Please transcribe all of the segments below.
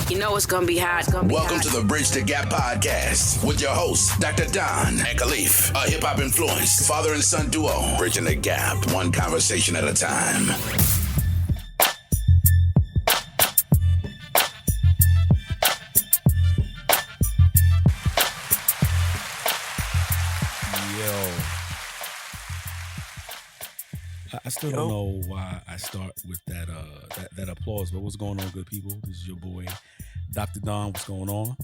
You know it's gonna be hot. Welcome to the Bridge the Gap podcast with your hosts, Dr. Don and Khalif, a hip-hop influenced father and son duo, bridging the gap, one conversation at a time. I still don't know why I start with that applause, but what's going on, good people? This is your boy, Dr. Don. What's going on?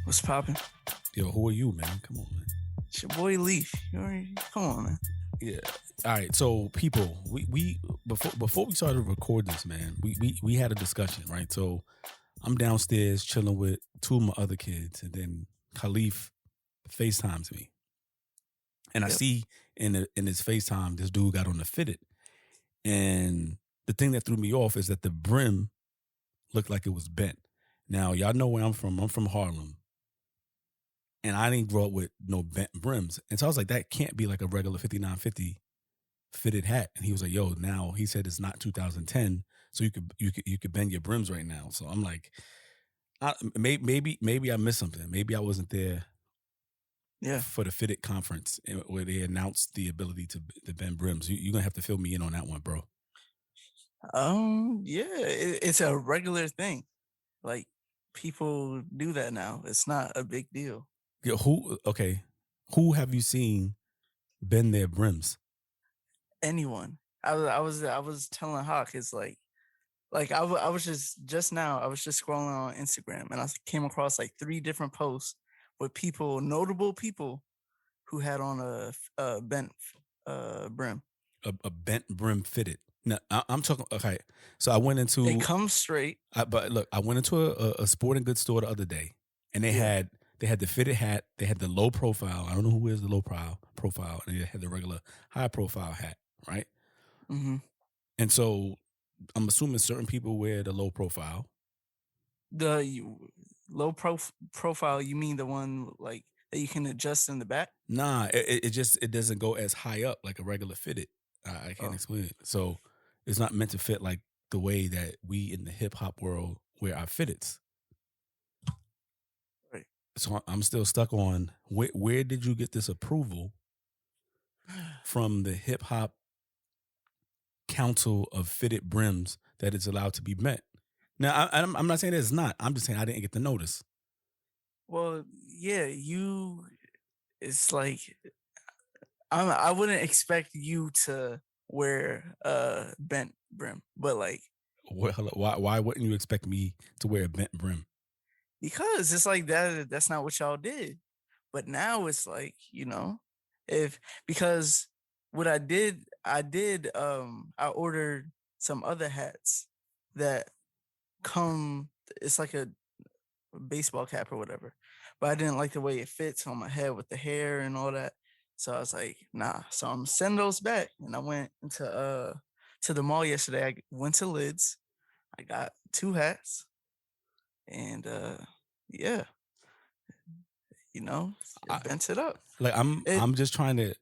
What's poppin'? Yo, who are you, man? Come on, man. It's your boy Leaf. Come on, man. Yeah. All right. So, people, we before we started to record this, man, we had a discussion, right? So, I'm downstairs chilling with two of my other kids, and then Khalif FaceTimes me, and I see in his FaceTime, this dude got on the fitted. And the thing that threw me off is that the brim looked like it was bent. Now, y'all know where I'm from. I'm from Harlem. And I didn't grow up with no bent brims. And so I was like, that can't be like a regular 5950 fitted hat. And he was like, yo, now he said it's not 2010, so you could bend your brims right now. So I'm like, maybe I missed something. Maybe I wasn't there. Yeah, for the Fitted conference where they announced the ability to bend brims. You're gonna have to fill me in on that one, bro. It's a regular thing. Like, people do that now. It's not a big deal. Yeah, who have you seen bend their brims? Anyone. I was telling Hawk, it's like I was just now I was just scrolling on Instagram and I came across like 3 different posts with notable people who had on a bent brim. A bent brim fitted. Now, I'm talking, okay, so I went into... They come straight. But look, I went into a sporting goods store the other day, and they had the fitted hat, they had the low profile, I don't know who wears the low profile, and they had the regular high profile hat, right? Mm-hmm. And so I'm assuming certain people wear the low profile. Low profile, you mean the one like that you can adjust in the back? Nah, it doesn't go as high up like a regular fitted. I can't explain it. So it's not meant to fit like the way that we in the hip hop world wear our fitteds. Right. So I'm still stuck on where did you get this approval from the hip hop council of fitted brims that it's allowed to be bent? Now, I'm not saying that it's not. I'm just saying I didn't get the notice. Well, yeah, it's like, I wouldn't expect you to wear a bent brim, but like... Why wouldn't you expect me to wear a bent brim? Because it's like that's not what y'all did. But now it's like, because what I ordered some other hats that it's like a baseball cap or whatever, but I didn't like the way it fits on my head with the hair and all that, so I was like, nah. So I'm sending those back, and I went into to the mall yesterday. I went to Lids, I got 2 hats, and bent it up. Like I'm just trying to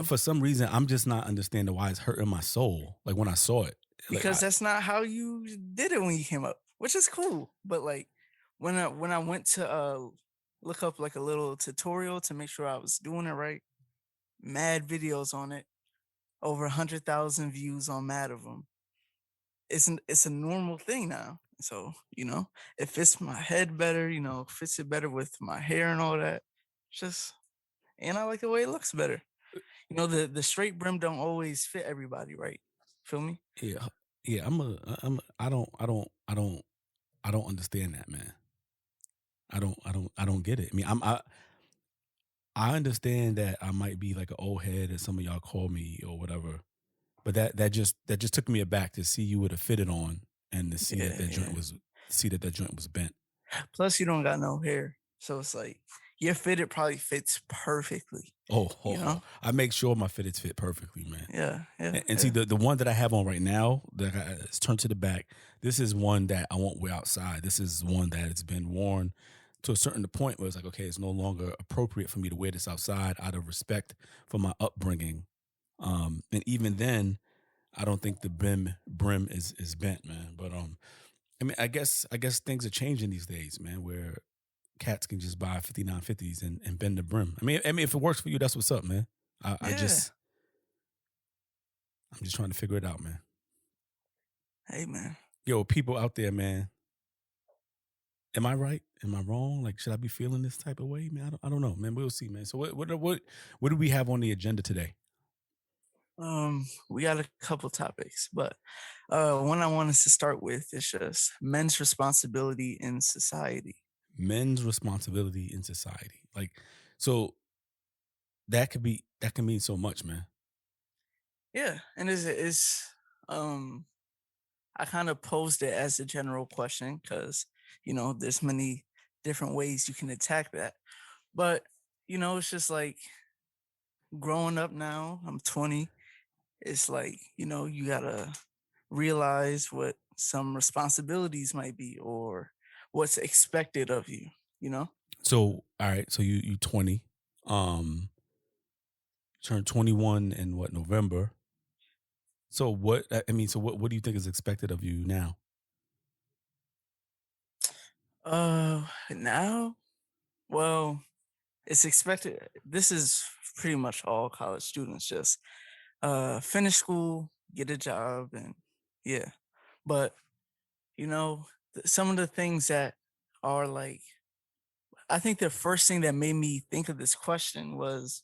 for some reason I'm just not understanding why it's hurting my soul, like when I saw it. Because that's not how you did it when you came up, which is cool. But like when I went to look up like a little tutorial to make sure I was doing it right, mad videos on it, over 100,000 views on mad of them. It's a normal thing now. So, it fits my head better, fits it better with my hair and all that. And I like the way it looks better. The straight brim don't always fit everybody, right? Feel me? Yeah. I don't understand that, man. I don't get it. I mean, I understand that I might be like an old head, as some of y'all call me or whatever, but that just took me aback to see you with a fitted on and to see that joint was bent. Plus, you don't got no hair, so it's like your fitted probably fits perfectly. I make sure my fitteds fit perfectly, man. Yeah. And see, the one that I have on right now, that is turned to the back, this is one that I won't wear outside. This is one that has been worn to a certain point where it's like, okay, it's no longer appropriate for me to wear this outside out of respect for my upbringing. And even then, I don't think the brim is bent, man. But I mean, I guess things are changing these days, man, where cats can just buy 5950s and bend the brim. I mean, if it works for you, that's what's up, man. Yeah. I'm just trying to figure it out, man. Hey, man. Yo, people out there, man. Am I right? Am I wrong? Like, should I be feeling this type of way, man? I don't know, man. We'll see, man. So, what do we have on the agenda today? We got a couple topics, but one I want us to start with is just men's responsibility in society. Men's responsibility in society. Like, so that can mean so much, man. Yeah, and um I kind of posed it as a general question because there's many different ways you can attack that. But it's just like growing up now. I'm 20. It's like you gotta realize what some responsibilities might be or what's expected of you. You know? So, all right. So you 20, um, turned 21 in what, November? So what do you think is expected of you now? Now, well, it's expected. This is pretty much all college students just finish school, get a job, and yeah. But some of the things that are like, I think the first thing that made me think of this question was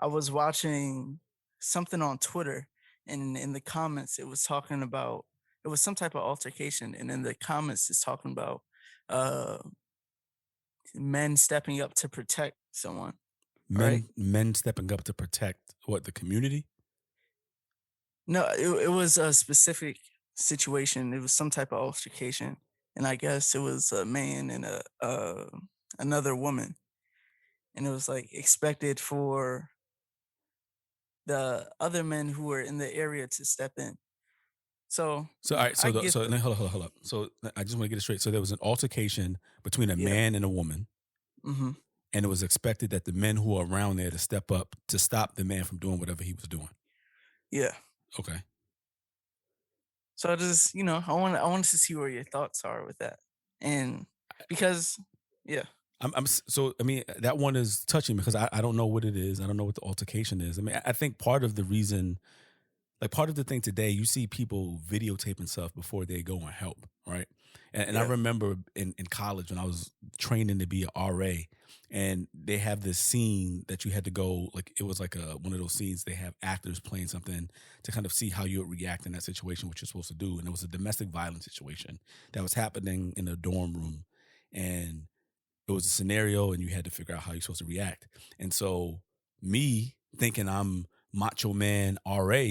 I was watching something on Twitter, and in the comments it was talking about, it was some type of altercation, and in the comments it's talking about uh men stepping up to protect someone, right? Men stepping up to protect what, the community? No, it was a specific situation. It was some type of altercation, and I guess it was a man and a another woman, and it was like expected for the other men who were in the area to step in. So So all right, I get so hold up. So I just want to get it straight. So there was an altercation between a yeah, man and a woman, hmm and it was expected that the men who were around there to step up to stop the man from doing whatever he was doing. yeah. Okay. So I just I wanted to see where your thoughts are with that, and because yeah, So I mean, that one is touching because I don't know what it is. I don't know what the altercation is. I mean, I think part of the reason, like part of the thing today, you see people videotaping stuff before they go and help, right? And I yeah, remember in college when I was training to be an RA, and they have this scene that you had to go, like it was like one of those scenes they have actors playing something to kind of see how you would react in that situation, what you're supposed to do. And it was a domestic violence situation that was happening in a dorm room, and it was a scenario, and you had to figure out how you're supposed to react. And so me thinking I'm macho man RA,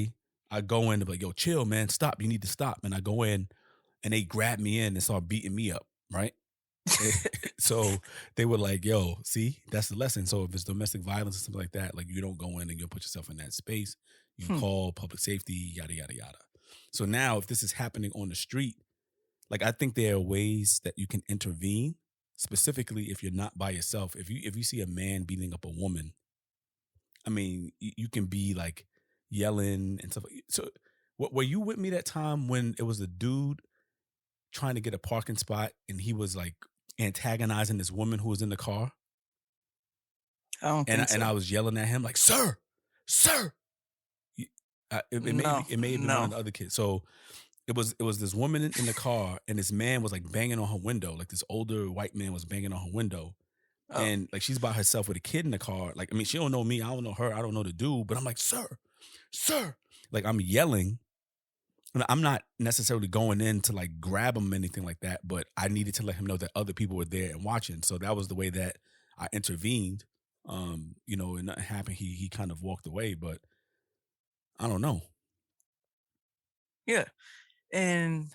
I go in to be like, yo, chill, man, stop. You need to stop. And I go in and they grab me in and start beating me up, right? So they were like, yo, see, that's the lesson. So if it's domestic violence or something like that, like you don't go in and you'll put yourself in that space. You hmm, call public safety, yada, yada, yada. So now if this is happening on the street, like I think there are ways that you can intervene, specifically if you're not by yourself. If you see a man beating up a woman, I mean, you can be like yelling and stuff. So, what were you with me that time when it was a dude trying to get a parking spot and he was like antagonizing this woman who was in the car, I don't think and so. I was yelling at him like, "Sir, sir." No, It may have been one no. of the other kids. So it was this woman in the car, and this man was like banging on her window. Like this older white man was banging on her window, Oh, and like she's by herself with a kid in the car. Like I mean, she don't know me, I don't know her, I don't know the dude, but I'm like, "Sir, sir," like I'm yelling. And I'm not necessarily going in to like grab him or anything like that, but I needed to let him know that other people were there and watching. So that was the way that I intervened. And nothing happened. He kind of walked away, but I don't know. yeah. And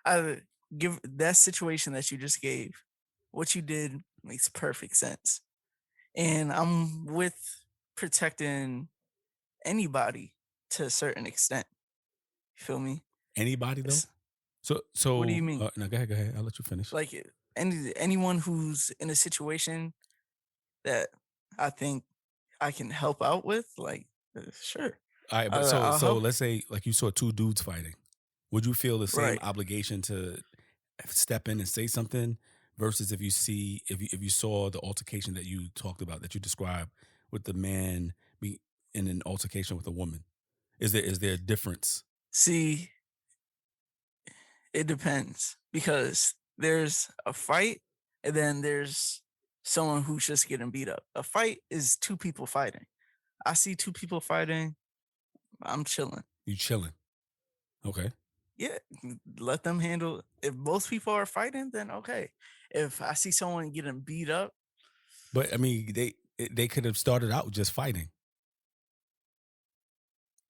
I give that situation that you just gave, what you did makes perfect sense. And I'm with protecting anybody to a certain extent. You feel me? Anybody though? It's, So what do you so mean? no, go ahead. I'll let you finish. Like anyone who's in a situation that I think I can help out with, like sure, All right, but I'll so help. let's say like you saw two dudes fighting. Would you feel the same Right. obligation to step in and say something versus if you saw the altercation that you talked about, that you described, with the man be in an altercation with a woman? Is there a difference? See, it depends because there's a fight and then there's someone who's just getting beat up. A fight is two people fighting. I see two people fighting, I'm chilling. You chilling? Okay. Yeah, let them handle. If both people are fighting, then okay. If I see someone getting beat up, But I mean, they could have started out just fighting,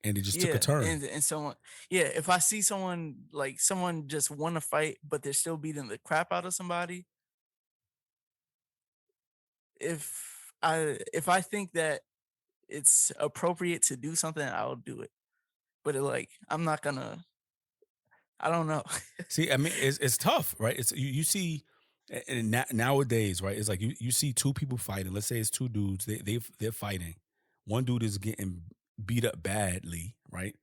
and it just took a yeah, turn. and someone, yeah, if I see someone like someone just want to fight, but they're still beating the crap out of somebody, if I think that it's appropriate to do something, I'll do it. But like, I'm not gonna. I don't know. See, I mean, it's tough, right? It's you see, and nowadays, right? It's like you see two people fighting. Let's say it's two dudes. They're fighting. One dude is getting beat up badly, right?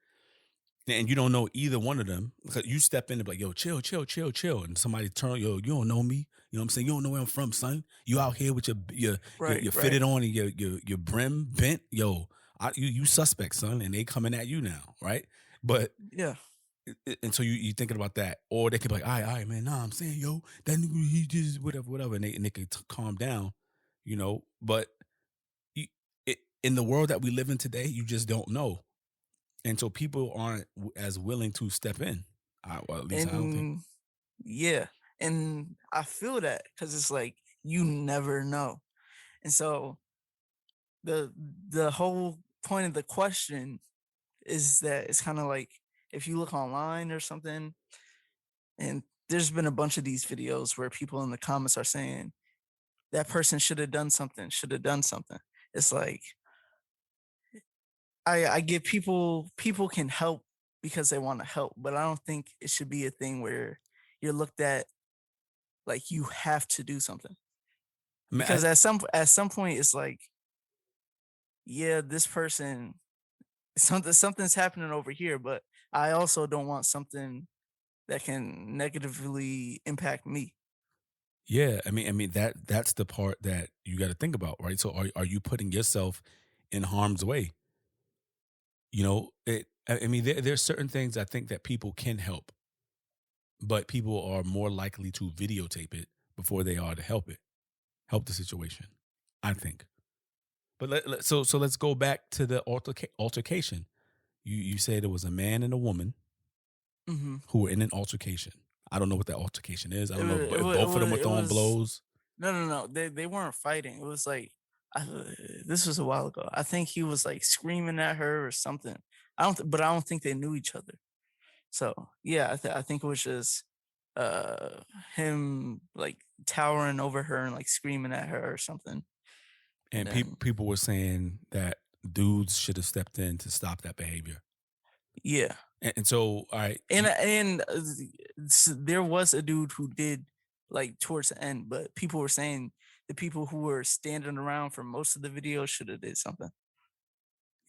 And you don't know either one of them. Because you step in and be like, yo, chill, chill, chill, chill. And somebody turn, yo, you don't know me. You know what I'm saying? You don't know where I'm from, son. You out here with Right, your right. fitted on and your brim bent. Yo, you suspect, son. And they coming at you now, right? But Yeah, and so you thinking about that, or they could be like, all right, man, nah, I'm saying, yo, that nigga, he just whatever, and they can calm down, you know. But you, in the world that we live in today, you just don't know, and so people aren't as willing to step in. Well, at least I don't think. and yeah, and I feel that because it's like you never know, and so the the whole point of the question is that it's kind of like if you look online or something, and there's been a bunch of these videos where people in the comments are saying that person should have done something, should have done something. It's like I get people can help because they want to help, but I don't think it should be a thing where you're looked at like you have to do something. I mean, Because at some point it's like, yeah, this person something's happening over here, but I also don't want something that can negatively impact me. yeah, I mean that's the part that you got to think about, right? So are you putting yourself in harm's way? You know, I mean, there's certain things I think that people can help, but people are more likely to videotape it before they are to help the situation, I think. But so let's go back to the altercation. You said it was a man and a woman Hmm. who were in an altercation. I don't know what that altercation is. I It don't know was, if, it if was, it both of them was, were it throwing was blows. no, no, no. They weren't fighting. It was like I, this was a while ago. I think he was like screaming at her or something. But I don't think they knew each other. So yeah, I think it was just uh him like towering over her and like screaming at her or something. And And then people were saying that dudes should have stepped in to stop that behavior. yeah, And so, all right, there was a dude who did like towards the end, but people were saying the people who were standing around for most of the video should have did something.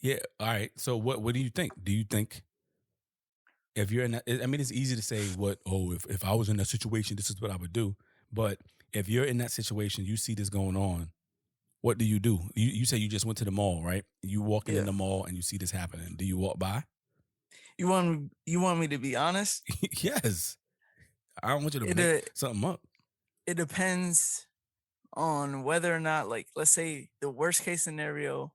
yeah, all right. So what do you think? Do you think if you're in that, I mean, it's easy to say if I was in that situation, this is what I would do. But if you're in that situation, you see this going on, what do? You say you just went to the mall, right? You walking in Yeah, the mall and you see this happening. Do you walk by? you want me to be honest? Yes. I don't want you to It make uh, something up. it depends on whether or not, like, let's say the worst case scenario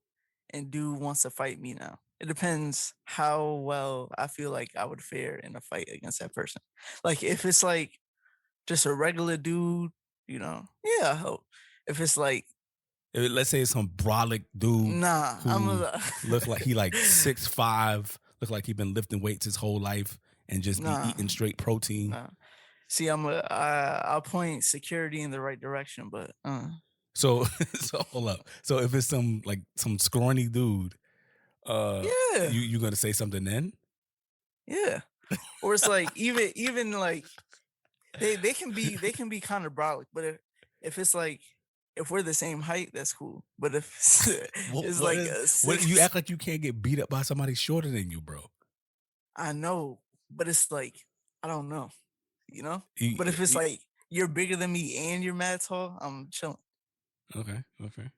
and dude wants to fight me now. It depends how well I feel like I would fare in a fight against that person. Like if it's like just a regular dude, yeah, I hope. If it's like, Let's say it's some brolic dude nah, who look like he like 6'5", look like he been lifting weights his whole life and just be nah, eating straight protein. nah. See, I'll point security in the right direction, but So so hold up. So if it's some scrawny dude, yeah, you gonna say something then? yeah. Or it's like even like they can be kind of brolic, but if it's like if we're the same height, that's cool. But if it's What like is a what you six, act like you can't get beat up by somebody shorter than you, bro? I know, but it's like I don't know. you know. You- But if it's you- like you're bigger than me and you're mad tall, I'm chilling. okay, okay.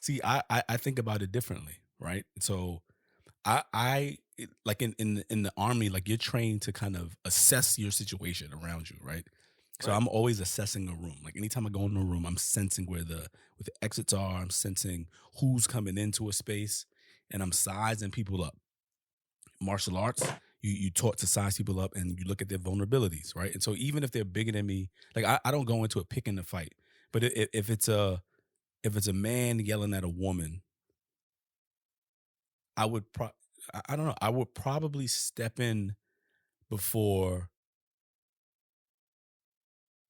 See, I think about it differently, right? So like in the army, like you're trained to kind of assess your situation around you, right? So Right. I'm always assessing a room. Like anytime I go into a room, I'm sensing where the exits are. I'm sensing who's coming into a space, and I'm sizing people up. Martial arts, you taught to size people up, and you look at their vulnerabilities, right? And so even if they're bigger than me, like I don't go into a pick in the fight, but if it's a man yelling at a woman, I would I don't know. I would probably step in before.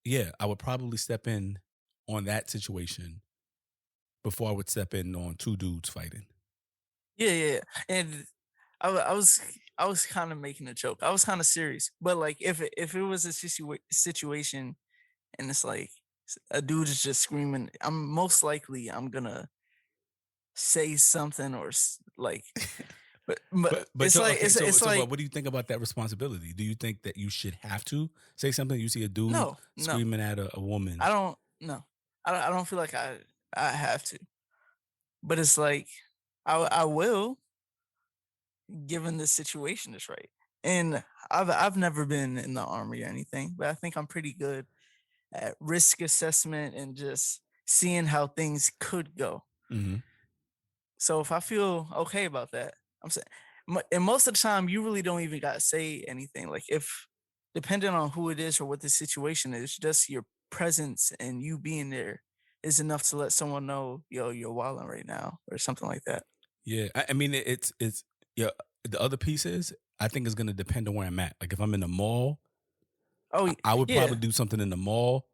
Yeah, I would probably step in on that situation before I would step in on two dudes fighting. Yeah, yeah, yeah. And I was kind of making a joke. I was kind of serious. But like if it was a situation and it's like a dude is just screaming, I'm most likely I'm gonna say something or like, but But it's so like okay, it's so like what do you think about that responsibility? Do you think that you should have to say something? You see a dude no, no, screaming at a I woman. don't no, I don't feel like I have to, but it's like I will given the situation is right. And I've never been in the army or anything, but I think I'm pretty good at risk assessment and just seeing how things could go. Hmm. So if I feel okay about that, I'm saying, and most of the time, you really don't even got to say anything. Like if, depending on who it is or what the situation is, just your presence and you being there is enough to let someone know, yo, you're wilding right now or something like that. Yeah, I mean it's yeah. The other piece is I think it's gonna depend on where I'm at. Like if I'm in the mall, Oh I would yeah, probably do something in the mall.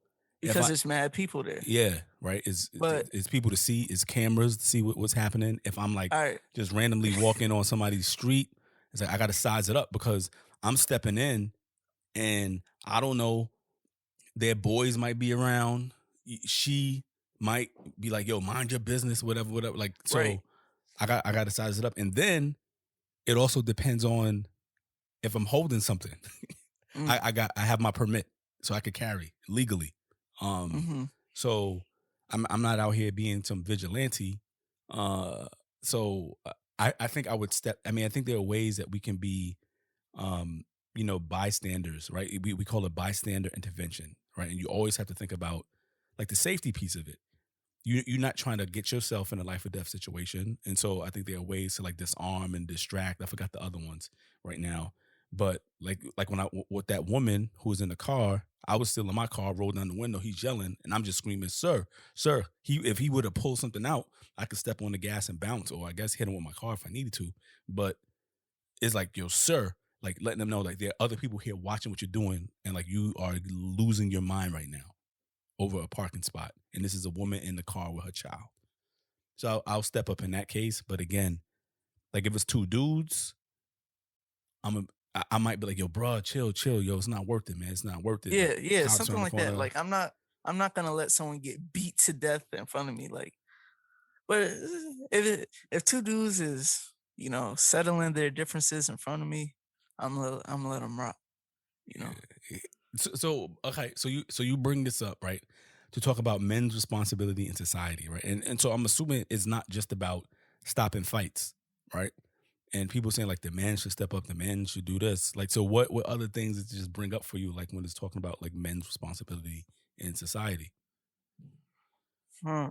If because I there's mad people there. Yeah, right. But It's people to see, it's cameras to see what's happening. If I'm like all right, just randomly walking on somebody's street, it's like I got to size it up because I'm stepping in and I don't know. Their boys might be around. She might be like, "Yo, mind your business," whatever, whatever. Like, right. so I got to size it up, and then it also depends on if I'm holding something. Mm, I have my permit, so I could carry legally. Um, mm-hmm. so I'm not out here being some vigilante. Uh, so I think I would step. I mean, I think there are ways that we can be, um, bystanders, right? We call it bystander intervention, right? And you always have to think about like the safety piece of it. You're not trying to get yourself in a life or death situation, and so I think there are ways to like disarm and distract. I forgot the other ones right now, but like when I with that woman who was in the car, I was still in my car, rolled down the window, he's yelling, and I'm just screaming, "Sir, sir!" If he would have pulled something out, I could step on the gas and bounce, or I guess hit him with my car if I needed to. But it's like, yo, sir, like letting them know like there are other people here watching what you're doing, and like you are losing your mind right now over a parking spot, and this is a woman in the car with her child. So I'll step up in that case. But again, like if it's two dudes, I might be like, yo, bro, chill, chill, yo, it's not worth it, man. It's not worth it. Like Yeah, yeah, cops are something on the like phone. that. Like I'm not gonna let someone get beat to death in front of me. Like, but if two dudes is settling their differences in front of me, I'm gonna let them rock. You know. So okay, so you bring this up right to talk about men's responsibility in society, right? And so I'm assuming it's not just about stopping fights, right? And people saying like the man should step up, the man should do this. Like, so what other things does it just bring up for you, like when it's talking about like men's responsibility in society? Hmm.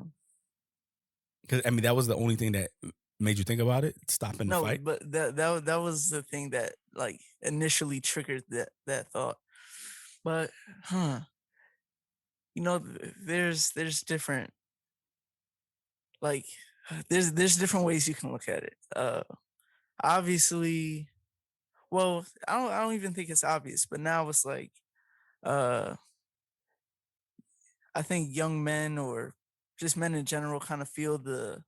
Because I mean, that was the only thing that made you think about it, stopping the No, fight. but that was the thing that like initially triggered that thought. But huh, there's different like there's different ways you can look at it. Obviously, well, I don't even think it's obvious, but now it's like uh I think young men or just men in general kind of feel the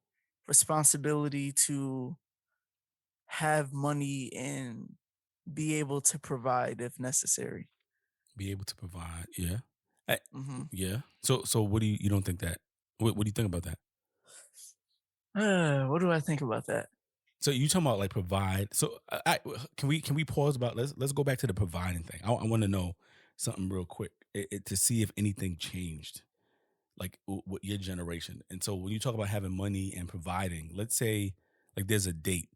responsibility to have money and be able to provide if necessary. Be able to provide, yeah. Eh, Hmm. yeah. So what do you don't think that? What do you think about that? What do I think about that? So you talking about like provide? So can we pause about let's go back to the providing thing. I want to know something real quick to see if anything changed, like with your generation. And so when you talk about having money and providing, let's say like there's a date,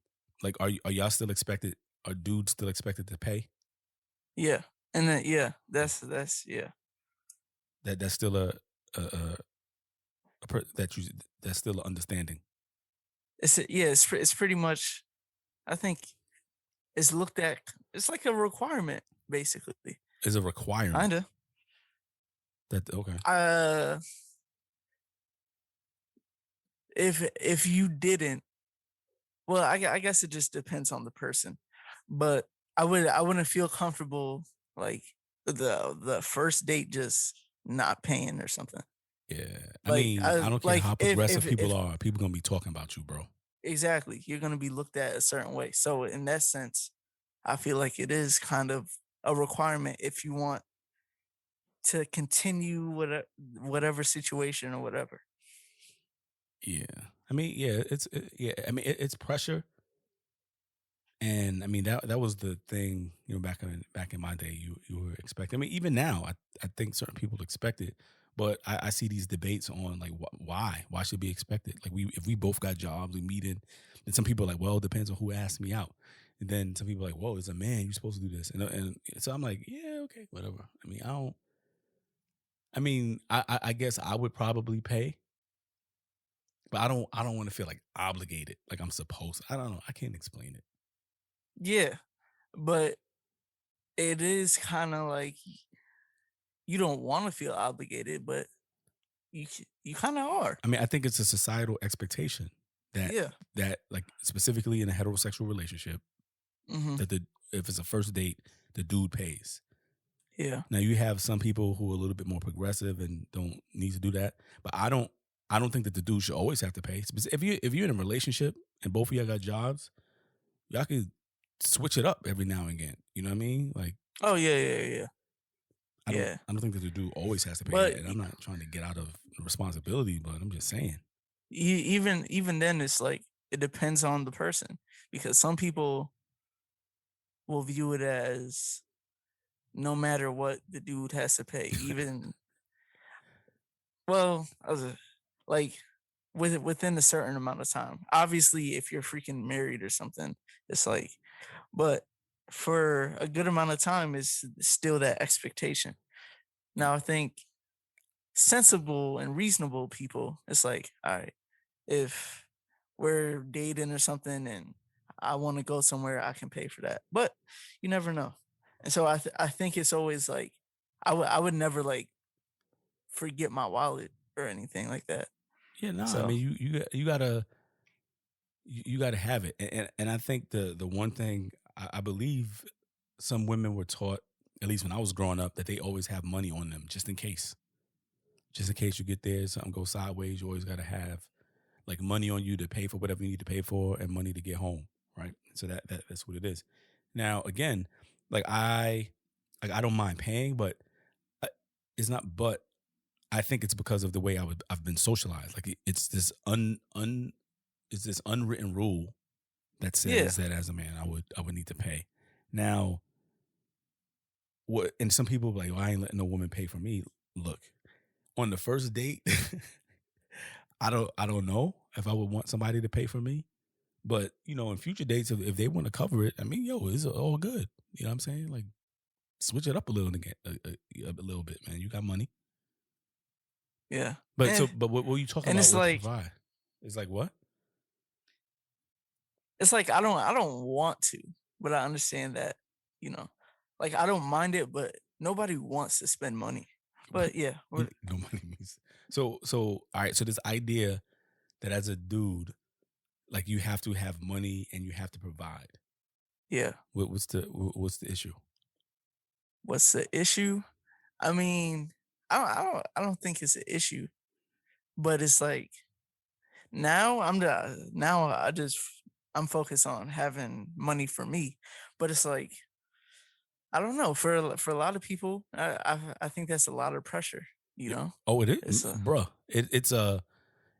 like are y'all still expected? Are dudes still expected to pay? Yeah. And then yeah, that's yeah. That's still a, that you that's still an understanding. It's pretty much, I think it's looked at, it's like a requirement basically. Is a requirement. Kinda. That okay. Uh if you didn't, well, I guess it just depends on the person. But I wouldn't feel comfortable like the first date just not paying or something. Yeah. I Like mean, I I don't care like how progressive people if are. People gonna be talking about you, bro. exactly, you're gonna be looked at a certain way. So in that sense, I feel like it is kind of a requirement if you want to continue whatever situation or whatever. Yeah. I mean, yeah, yeah. I mean, it's pressure. And I mean that was the thing, back in my day, you were expecting. I mean, even now, I think certain people expect it, but I see these debates on like why should it be expected? Like if we both got jobs, we meet in, then some people are like, well, it depends on who asked me out, and then some people are like, whoa, as a man, you're supposed to do this, and so I'm like, yeah, okay, whatever. I mean, I don't. I mean, I guess I would probably pay, but I don't want to feel like obligated, like I'm supposed. I don't know. I can't explain it. Yeah, but it is kind of like you don't want to feel obligated, but you kind of are. I mean, I think it's a societal expectation that Yeah. like specifically in a heterosexual relationship Hmm. that the if it's a first date, the dude pays. Yeah. Now you have some people who are a little bit more progressive and don't need to do that, but I don't think that the dude should always have to pay. If you're in a relationship and both of y'all got jobs, y'all could switch it up every now and again. You know what I mean? Like Oh yeah, yeah, yeah, I don't yeah. I don't think that the dude always has to pay. But And I'm not trying to get out of responsibility, but I'm just saying. even then, it's like it depends on the person because some people will view it as no matter what, the dude has to pay. Even well, like within a certain amount of time. Obviously, if you're freaking married or something, it's like, but for a good amount of time, is still that expectation. Now, I think sensible and reasonable people, it's like, all right, if we're dating or something and I want to go somewhere, I can pay for that. But you never know. And so I think it's always like I would never like forget my wallet or anything like that. Yeah, no, I So mean you gotta you got to have it, and I think the one thing I believe some women were taught, at least when I was growing up, that they always have money on them just in case you get there, something goes sideways. You always got to have like money on you to pay for whatever you need to pay for, and money to get home, right? So that's what it is. Now again, like I don't mind paying, but I, it's not. But I think it's because of the way I've been socialized. Like it's this it's this unwritten rule that yeah, says that as a man I would need to pay. Now, what? And some people be like, well, I ain't letting no woman pay for me. Look, on the first date, I don't know if I would want somebody to pay for me. But in future dates, if they want to cover it, I mean, it's all good. You know what I'm saying? Like, switch it up a little again, a little bit, man. You got money, yeah. but but what you talking And about it's with like provide? It's like what? I don't want to, but I understand that, you know, like I don't mind it, but nobody wants to spend money. But yeah, No money means so. All right, so this idea that as a dude, like you have to have money and you have to provide. yeah. What's the issue? What's the issue? I mean, I don't think it's an issue, but it's like now I'm focused on having money for me, but it's like I don't know, for a lot of people, I think that's a lot of pressure. You Yeah. know, Oh, it is, it's a bruh.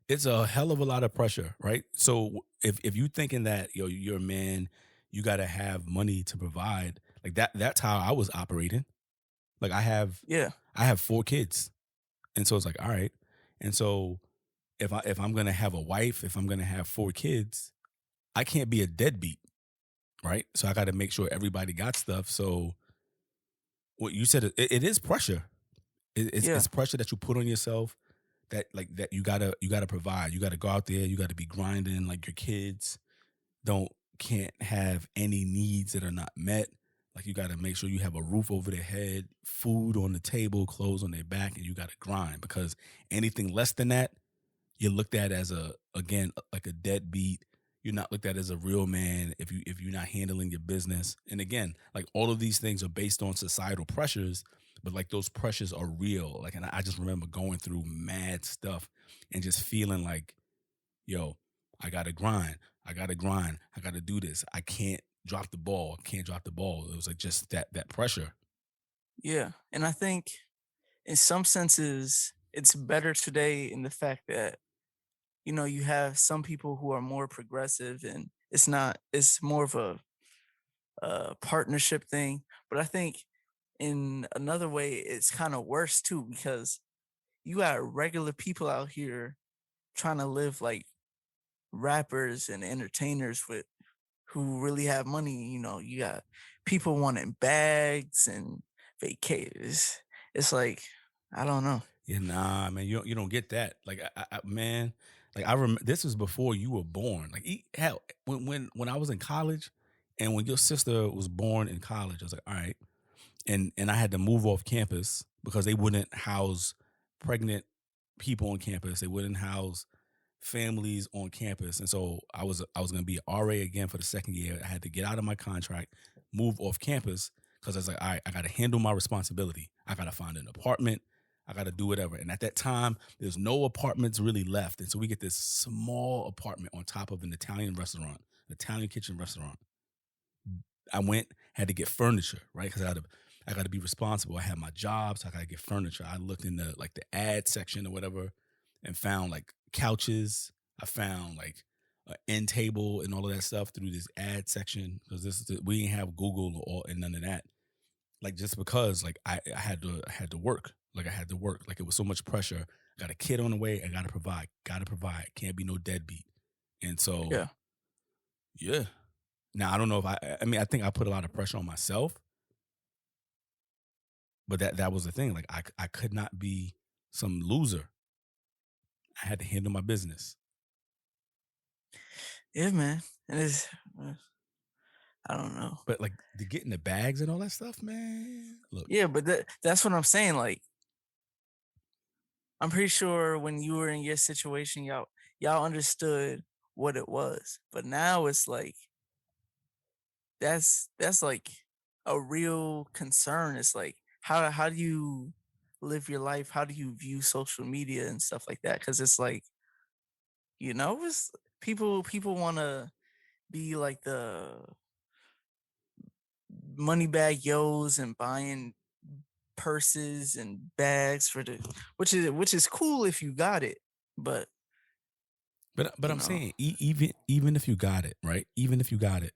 It's a hell of a lot of pressure, right? So if you thinking that you're a man, you got to have money to provide, like that's how I was operating. Like I Yeah. have 4 kids, and so it's like, all right. And so if I'm gonna have a wife, if I'm gonna have 4 kids, I can't be a deadbeat, right? So I got to make sure everybody got stuff. So what you said, it is pressure. Yeah. It's pressure that you put on yourself. That like that you gotta provide. You gotta go out there. You gotta be grinding. Like your kids don't can't have any needs that are not met. Like you gotta make sure you have a roof over their head, food on the table, clothes on their back, and you gotta grind because anything less than that, you're looked at as like a deadbeat. You're not looked at as a real man if you're not handling your business. And again, like all of these things are based on societal pressures, but like those pressures are real. Like, and I just remember going through mad stuff and just feeling like, yo, I gotta grind. I gotta grind. I gotta do this. I can't drop the ball. I can't drop the ball. It was like just that pressure. Yeah. And I think in some senses it's better today in the fact that you have some people who are more progressive and it's more of a partnership thing. But I think in another way it's kind of worse too because you got regular people out here trying to live like rappers and entertainers with who really have money. You got people wanting bags and vacations. It's like, I don't know. Yeah, nah, man, you don't get that. Like, man, like I remember this was before you were born. Like, hell, when I was in college, and when your sister was born in college, I was like, all right, and I had to move off campus because they wouldn't house pregnant people on campus. They wouldn't house families on campus, and so I was going to be an RA again for the second year. I had to get out of my contract, move off campus because I was like, all right, I got to handle my responsibility. I got to find an apartment. I got to do whatever. And at that time, there's no apartments really left, and so we get this small apartment on top of an Italian restaurant, Italian kitchen restaurant. I went, had to get furniture, right? Because I got to be responsible. I had my job, so I got to get furniture. I looked in the ad section or whatever, and found like couches. I found like an end table and all of that stuff through this ad section because we didn't have Google and none of that. Like just because like I had to work. Like I had to work. Like it was so much pressure. I got a kid on the way. I got to provide. Got to provide. Can't be no deadbeat. And so Yeah. yeah. Now I don't know if I mean I think I put a lot of pressure on myself, but that was the thing. Like I could not be some loser. I had to handle my business. Yeah, man. And it's I don't know. But like to get in the bags and all that stuff, man. Look, Yeah, but that's what I'm saying. Like, I'm pretty sure when you were in your situation, y'all understood what it was. But now it's like that's like a real concern. It's like how do you live your life? How do you view social media and stuff like that? Because it's like, it's people want to be like the money bag yos and buying purses and bags for the which is cool if you got it, but but you I'm know saying even if you got it, right? Even if you got it,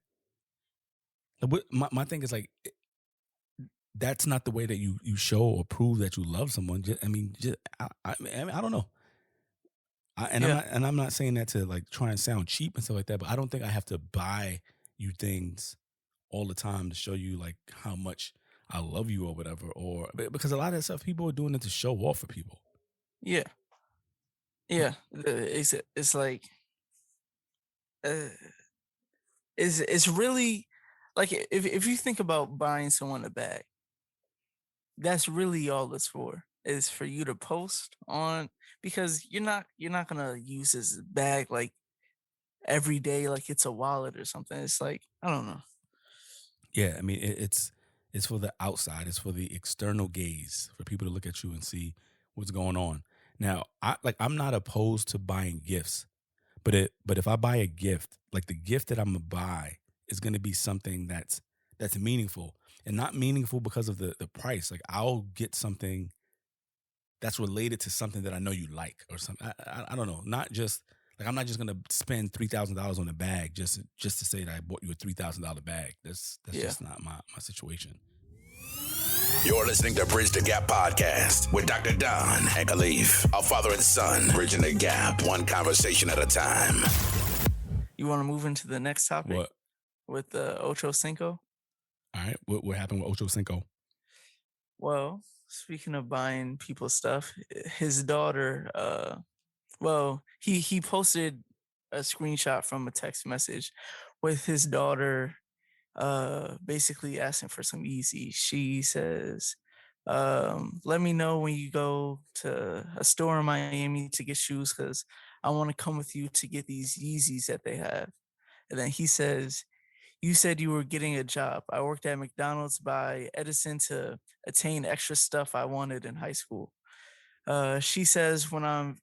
my thing is like that's not the way that you show or prove that you love someone. I mean, I don't know. yeah, I'm not saying that to like try and sound cheap and stuff like that, but I don't think I have to buy you things all the time to show you like how much I love you or whatever. Or because a lot of that stuff people are doing it to show off for people. yeah, yeah. It's like uh, it's really like if you think about buying someone a bag, that's really all it's for. Is for you to post on because you're not gonna use this bag like every day like it's a wallet or something. It's like, I don't know. Yeah, I mean it's for the outside, it's for the external gaze, for people to look at you and see what's going on. Now, I'm not opposed to buying gifts, but if I buy a gift, like the gift that I'm gonna buy is gonna be something that's meaningful and not meaningful because of the price. Like I'll get something that's related to something that I know you like or something. I don't know. Not just like I'm not just gonna spend $3,000 on a bag just to say that I bought you a $3,000 bag. That's Yeah. just not my situation. You're listening to Bridge the Gap Podcast with Dr. Don and Khalif, a father and son, bridging the gap, one conversation at a time. You want to move into the next topic What? with Ocho Cinco? All right. What happened with Ocho Cinco? Well, speaking of buying people's stuff, his daughter, well, he posted a screenshot from a text message with his daughter basically asking for some easy. She says, let me know when you go to a store in Miami to get shoes because I want to come with you to get these Yeezys that they have. And then he says, you said you were getting a job. I worked at McDonald's by Edison to attain extra stuff I wanted in high school. She says when I'm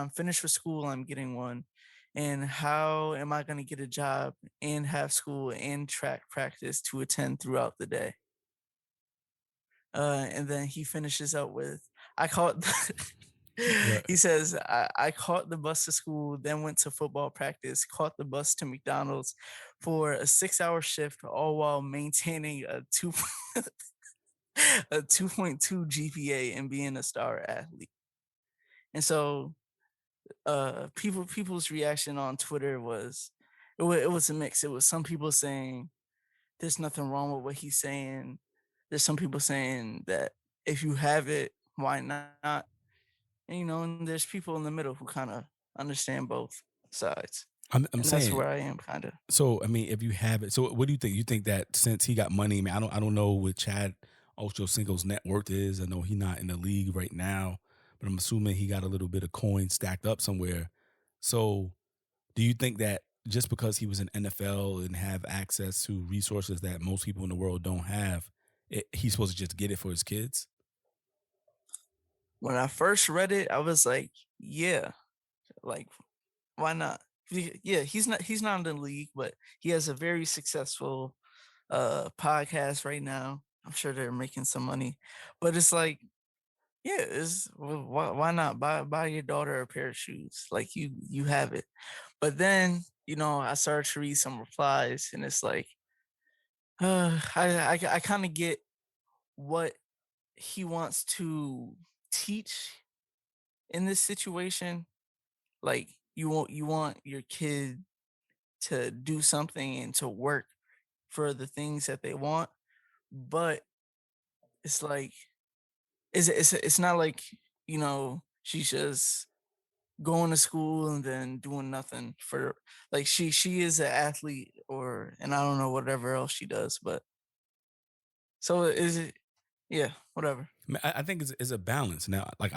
finished with school, I'm getting one. And how am I going to get a job and have school and track practice to attend throughout the day? And then he finishes up with, I caught. What? He says, I caught the bus to school, then went to football practice, caught the bus to McDonald's for a 6-hour shift, all while maintaining a 2.2 GPA and being a star athlete. And so people's reaction on Twitter was it was a mix. It was some people saying there's nothing wrong with what he's saying. There's some people saying that if you have it, why not? And and there's people in the middle who kind of understand both sides. I'm And that's saying. where I am kind of. So I mean, if you have it, so what do you think? You think that since he got money, I mean, I don't know what Chad Ochocinco's net worth is. I know he's not in the league right now, but I'm assuming he got a little bit of coins stacked up somewhere. So, do you think that just because he was in NFL and have access to resources that most people in the world don't have, he's supposed to just get it for his kids? When I first read it, I was like, yeah, like why not? Yeah, he's not in the league, but he has a very successful podcast right now. I'm sure they're making some money, but it's like, yeah, why not buy your daughter a pair of shoes? Like you have it. But then I started to read some replies, and it's like, I kind of get what he wants to teach in this situation. Like you want your kid to do something and to work for the things that they want, but it's like it's not like she's just going to school and then doing nothing for, like, she is an athlete, or and I don't know whatever else she does, but so is it, yeah, whatever. I mean, I think it's a balance. Now, like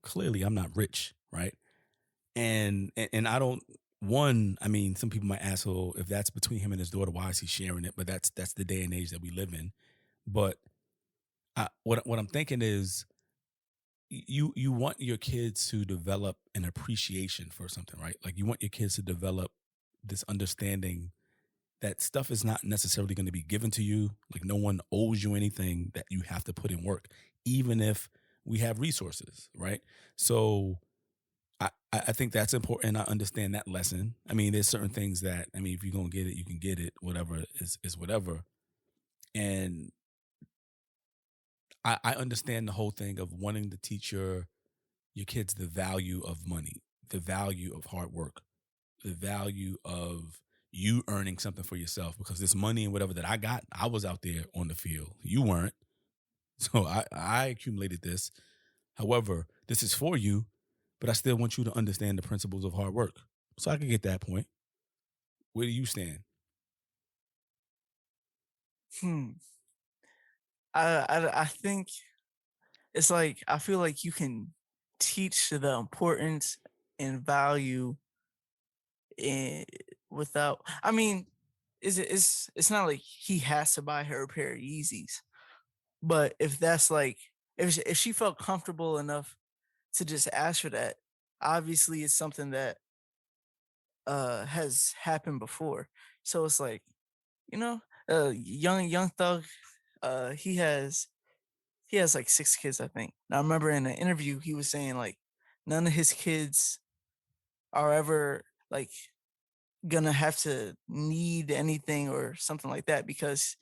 clearly I'm not rich, right? And I don't. One, I mean, some people might ask, well, if that's between him and his daughter, why is he sharing it? But that's the day and age that we live in. But what I'm thinking is, you want your kids to develop an appreciation for something, right? Like you want your kids to develop this understanding that stuff is not necessarily going to be given to you. Like no one owes you anything, that you have to put in work, even if we have resources, right? So I think that's important. I understand that lesson. I mean, there's certain things that, I mean, if you're going to get it, you can get it. Whatever is whatever. And I understand the whole thing of wanting to teach your kids the value of money, the value of hard work, the value of you earning something for yourself. Because this money and whatever that I got, I was out there on the field. You weren't. So I accumulated this. However, this is for you, but I still want you to understand the principles of hard work. So I can get that point. Where do you stand? Hmm. I think it's like, I feel like you can teach the importance and value in without. I mean, it's not like he has to buy her a pair of Yeezys, but if that's like, if she felt comfortable enough to just ask for that, obviously it's something that has happened before. So it's like, you know, young thug, he has like 6 kids, I think. Now I remember in an interview he was saying like none of his kids are ever like gonna have to need anything or something like that, because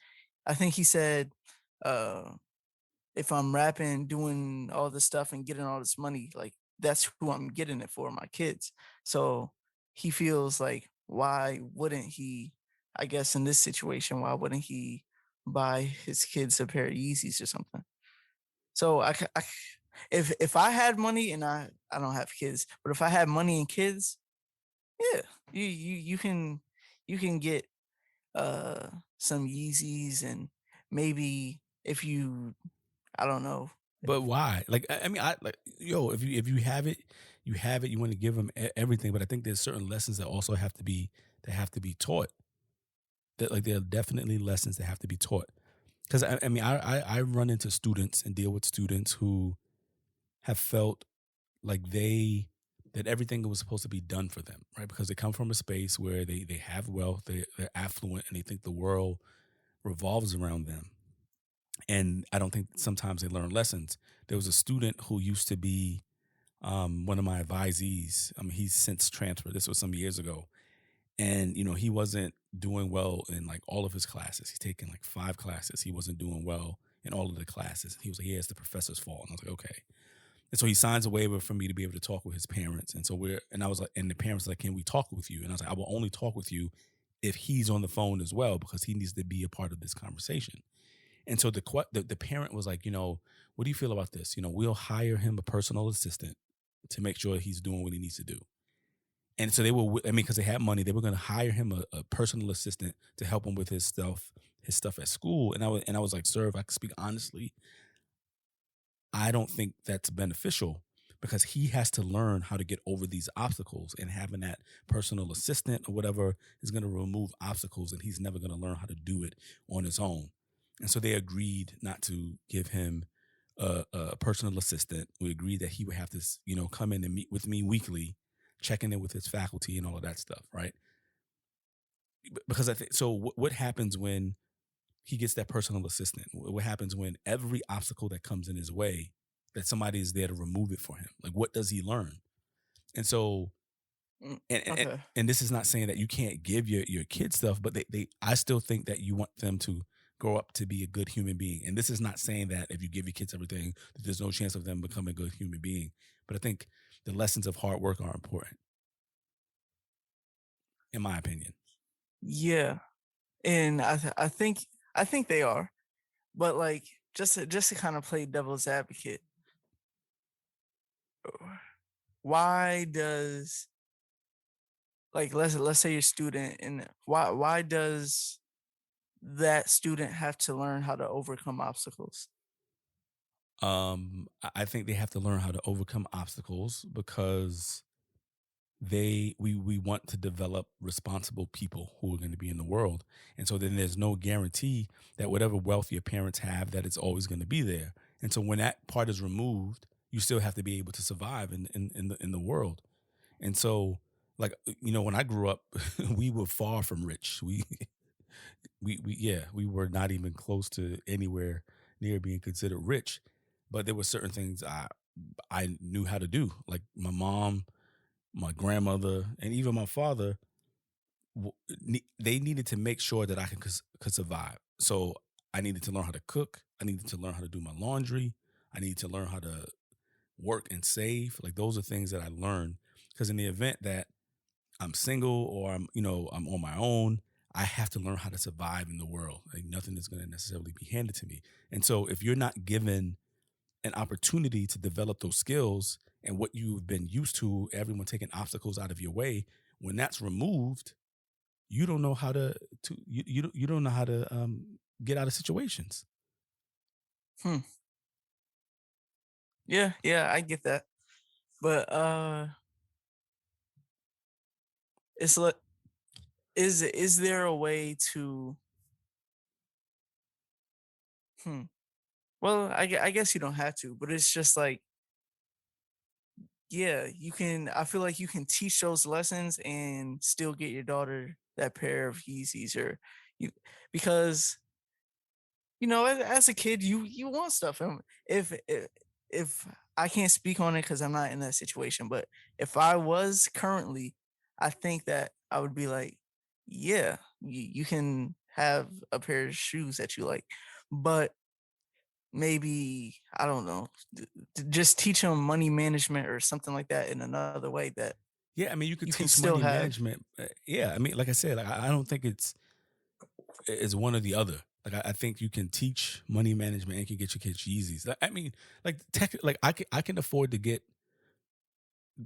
I think he said uh if I'm rapping, doing all this stuff and getting all this money, like that's who I'm getting it for, my kids. So he feels like, why wouldn't he, I guess in this situation, why wouldn't he buy his kids a pair of Yeezys or something? So if I had money, and I don't have kids, but if I had money and kids, yeah, you can get uh some Yeezys, and maybe if you, I don't know. But why? Like, I mean, I like, yo, if you have it, you have it. You want to give them everything, but I think there's certain lessons that also have to be taught. That like there are definitely lessons that have to be taught. Because I mean, I run into students and deal with students who have felt like that everything was supposed to be done for them, right? Because they come from a space where they have wealth, they're affluent, and they think the world revolves around them. And I don't think sometimes they learn lessons. There was a student who used to be one of my advisees. I mean, he's since transferred. This was some years ago, and he wasn't doing well in like all of his classes. He's taken like 5 classes. He wasn't doing well in all of the classes. He was like, "Yeah, it's the professor's fault." And I was like, "Okay." And so he signs a waiver for me to be able to talk with his parents. And so I was like, and the parents were like, "Can we talk with you?" And I was like, "I will only talk with you if he's on the phone as well, because he needs to be a part of this conversation." And so the parent was like, "What do you feel about this? We'll hire him a personal assistant to make sure he's doing what he needs to do." And so they were, I mean, because they had money, they were going to hire him a personal assistant to help him with his stuff at school. And I was like, "Sir, if I can speak honestly, I don't think that's beneficial, because he has to learn how to get over these obstacles, and having that personal assistant or whatever is going to remove obstacles, and he's never going to learn how to do it on his own." And so they agreed not to give him a personal assistant. We agreed that he would have to, come in and meet with me weekly, checking in with his faculty and all of that stuff, right? Because I think so. What happens when he gets that personal assistant? What happens when every obstacle that comes in his way, that somebody is there to remove it for him? Like, what does he learn? And so, Mm, and okay. and this is not saying that you can't give your kids stuff, but I still think that you want them to grow up to be a good human being. And this is not saying that if you give your kids everything, that there's no chance of them becoming a good human being. But I think the lessons of hard work are important, in my opinion. Yeah, and I think they are, but like just to kind of play devil's advocate, why does, like, let's say you're a student, and why does that student have to learn how to overcome obstacles? I think they have to learn how to overcome obstacles because we want to develop responsible people who are going to be in the world. And so then there's no guarantee that whatever wealth your parents have, that it's always going to be there. And so when that part is removed, you still have to be able to survive in the world. And so, like, when I grew up, we were far from rich. We were not even close to anywhere near being considered rich. But there were certain things I knew how to do. Like my mom, my grandmother, and even my father, they needed to make sure that I could survive. So I needed to learn how to cook. I needed to learn how to do my laundry. I needed to learn how to work and save. Like, those are things that I learned, because in the event that I'm single, or I'm on my own, I have to learn how to survive in the world. Like, nothing is going to necessarily be handed to me. And so if you're not given an opportunity to develop those skills, and what you've been used to, everyone taking obstacles out of your way, when that's removed, you don't know how you don't know how to get out of situations. Hmm. Yeah, yeah, I get that, but it's like, is there a way to? Hmm. Well, I guess you don't have to, but it's just like, yeah, you can. I feel like you can teach those lessons and still get your daughter that pair of Yeezys, or you, because as a kid, you want stuff. And if I can't speak on it because I'm not in that situation, but if I was currently, I think that I would be like, yeah, you can have a pair of shoes that you like, but maybe I don't know, just teach them money management or something like that in another way that Yeah, I mean, you could you can teach still money have. management. Yeah, I mean, like I said, like I don't think it's one or the other. Like I think you can teach money management and can get your kids Yeezys. I mean, like like I can afford to get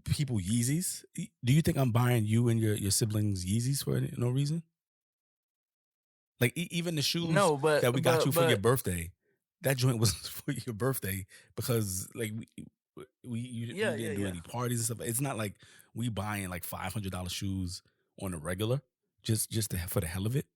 people Yeezys. Do you think I'm buying you and your siblings Yeezys for no reason? Like even the shoes No, but that we got you for your but birthday, that joint was for your birthday because like yeah, you yeah, didn't do yeah, any parties and stuff. It's not like we buying like $500 shoes on a regular for the hell of it.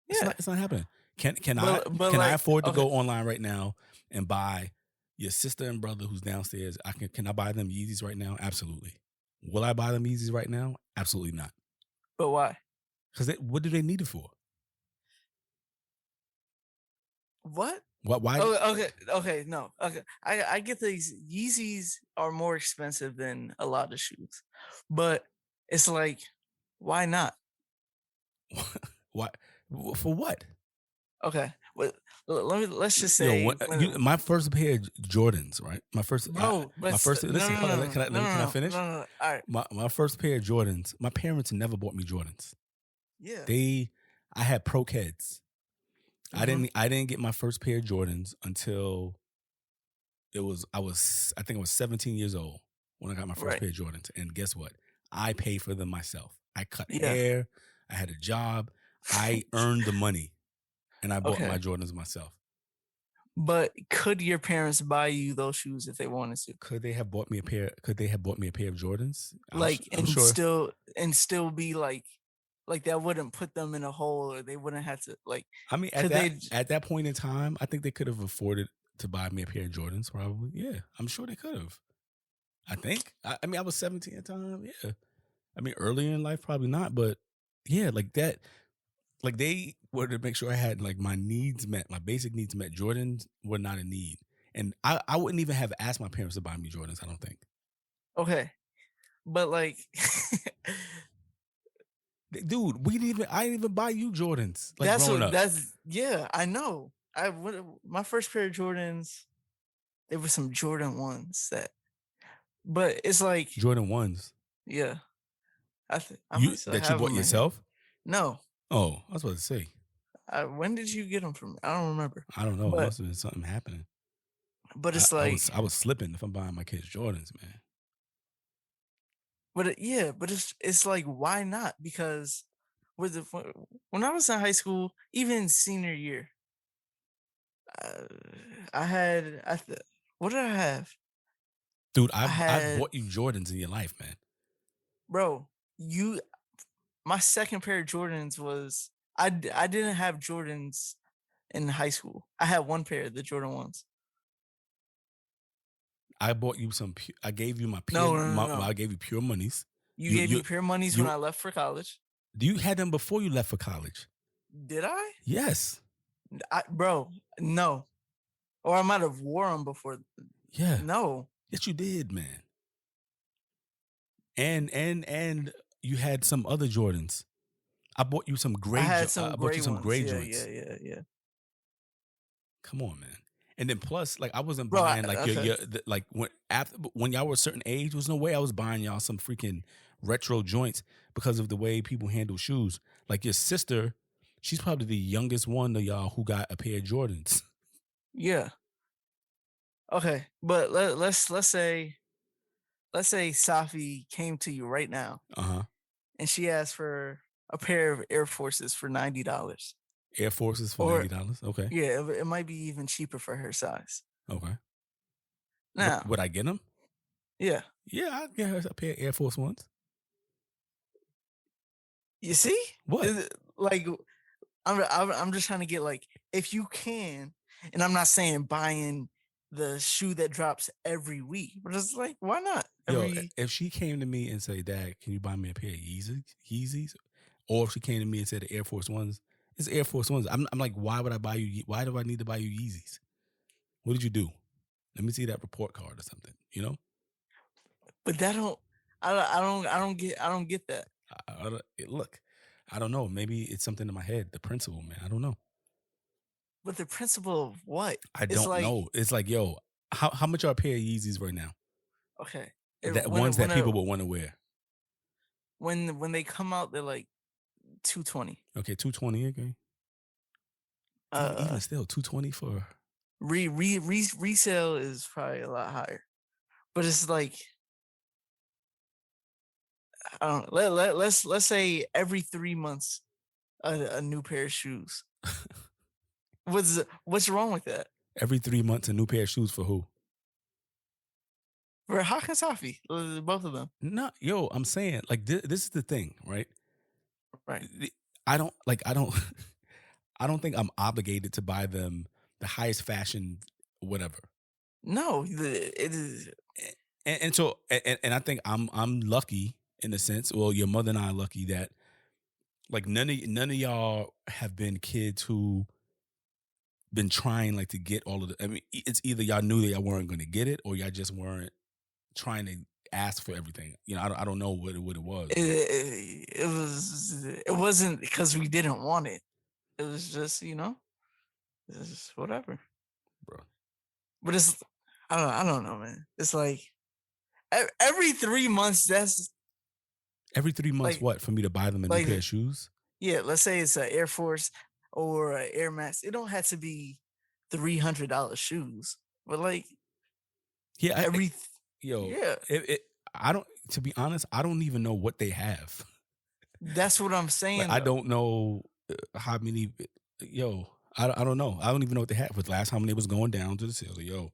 yeah. It's not happening. Can I But can I like, afford to okay, go online right now and buy your sister and brother who's downstairs? Can I buy them Yeezys right now? Absolutely. Will I buy them Yeezys right now? Absolutely not. but why? Because what do they need it for? What? What? Why? Oh, okay, okay, no, okay. I get these Yeezys are more expensive than a lot of shoes, but it's like, why not? Why? For what? Okay, well, let's just Yo, say when, my first pair of Jordans, right? bro, but My first. no, Listen, no, hold on. no, no, no, Can I no, no, finish? no, no. All right, My first pair of Jordans. My parents never bought me Jordans. yeah, I had Pro Kids. mm-hmm. I didn't get my first pair of Jordans until I think I was 17 years old when I got my first Right, pair of Jordans. And guess what? I paid for them myself. I cut yeah, hair. I had a job. I earned the money, and I bought my okay. Jordans myself. But could your parents buy you those shoes if they wanted to? Could they have bought me a pair? Could they have bought me a pair of Jordans? Like, I'm sure. and still be like that wouldn't put them in a hole, or they wouldn't have to like, I mean, could they? at that point in time, I think they could have afforded to buy me a pair of Jordans. Probably, yeah. I'm sure they could have. I think. I mean, I was 17 at the time. Yeah. I mean, earlier in life, probably not, but yeah, like that. Like they were to make sure I had like my needs met, my basic needs met. Jordans were not a need, and I wouldn't even have asked my parents to buy me Jordans. I don't think. Okay, but like, Dude, I didn't even buy you Jordans like that's growing what up. that's yeah. I know. My first pair of Jordans. They were some Jordan ones that, but it's like, Jordan ones. yeah, I might still That you have bought them in here. yourself? No, Oh, I was about to say. when did you get them from me? I don't remember. I don't know. It But must have been something happening. it's like, I was slipping if I'm buying my kids Jordans, man. yeah, but it's like, why not? Because with when I was in high school, even senior year, uh, I had what did I have? Dude, I I've had, bought you Jordans in your life, man. bro, you my second pair of Jordans was I didn't have Jordans in high school. I had one pair, the Jordan ones. I bought you some. I gave you No, no, no, I no. gave you pure monies. You gave me pure monies when you I left for college. you had them before you left for college? Did I? Yes. Bro, no. Or I might have wore them before. Yeah. No. Yes, you did, man. And you had some other Jordans. I bought you some I gray. had some I bought you gray some ones. gray Yeah, joints. yeah, yeah, yeah. Come on, man. And then plus, like I wasn't Bro, buying like okay. like when y'all were a certain age, there was no way I was buying y'all some freaking retro joints because of the way people handle shoes. Like your sister, she's probably the youngest one of y'all who got a pair of Jordans. Yeah. Okay. But let's say Safi came to you right now Uh-huh. and she asked for a pair of Air Forces for $90. Air Forces for Or $90. Okay. yeah, it might be even cheaper for her size. Okay. Now, Would I get them? yeah. Yeah, I'd get her a pair of Air Force Ones. You see? What? Like, I'm just trying to get like, if you can, and I'm not saying buying the shoe that drops every week, but it's like, why not? Yo, if she came to me and said, "Dad, can you buy me a pair of Yeezys?" Or if she came to me and said the Air Force Ones, it's Air Force Ones. I'm like, why would I buy you? Why do I need to buy you Yeezys? What did you do? Let me see that report card or something. You know? But that don't, I don't get that. Look, I don't know. Maybe it's something in my head. The principle, man. I don't know. But the principle of what? I It's don't like, know. It's like, yo, how much are a pair of Yeezys right now? okay, That ones that people would want to wear. when they come out, they're like 220. Okay, 220. Okay, even still, 220 for Resale is probably a lot higher, but it's like, I don't know, let's say every 3 months a new pair of shoes. What's wrong with that? every 3 months a new pair of shoes for who? For Hawk and Safi, both of them. No, yo, I'm saying like this is the thing, right? Right. I don't like. I don't. I don't think I'm obligated to buy them the highest fashion, whatever. No, it is. And so and I think I'm lucky in the sense. Well, your mother and I are lucky that like none of y'all have been kids who been trying like to get all of the. I mean, it's either y'all knew that y'all weren't going to get it, or y'all just weren't trying to ask for everything. You know, I don't know what it was. It wasn't because we didn't want it. It was just, it's whatever, bro. But it's, I don't know, man. It's like every 3 months. That's every 3 months. Like, what for me to buy them a new pair of shoes? Yeah, let's say it's an Air Force or an Air Max. It don't have to be $300 shoes, but like, yeah, yeah. I don't. To be honest, I don't even know what they have. That's what I'm saying. Like, I don't know how many. Yo, I don't know. I don't even know what they had. But last time they was going down to the sales, like, yo,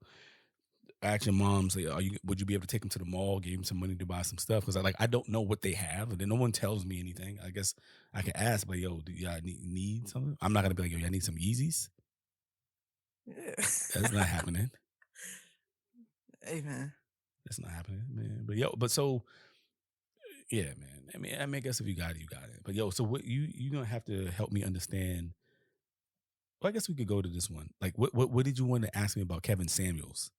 I asked your mom, say, would you be able to take them to the mall, give them some money to buy some stuff? Because I don't know what they have, and then no one tells me anything. I guess I can ask, but yo, do y'all need something? I'm not gonna be like, yo, y'all need some Yeezys. Yeah, that's not happening. Hey, man, that's not happening, man. But yo, so. Yeah, man. I mean, I guess if you got it, you got it. But yo, so what you gonna have to help me understand. Well, I guess we could go to this one. Like, what did you want to ask me about Kevin Samuels?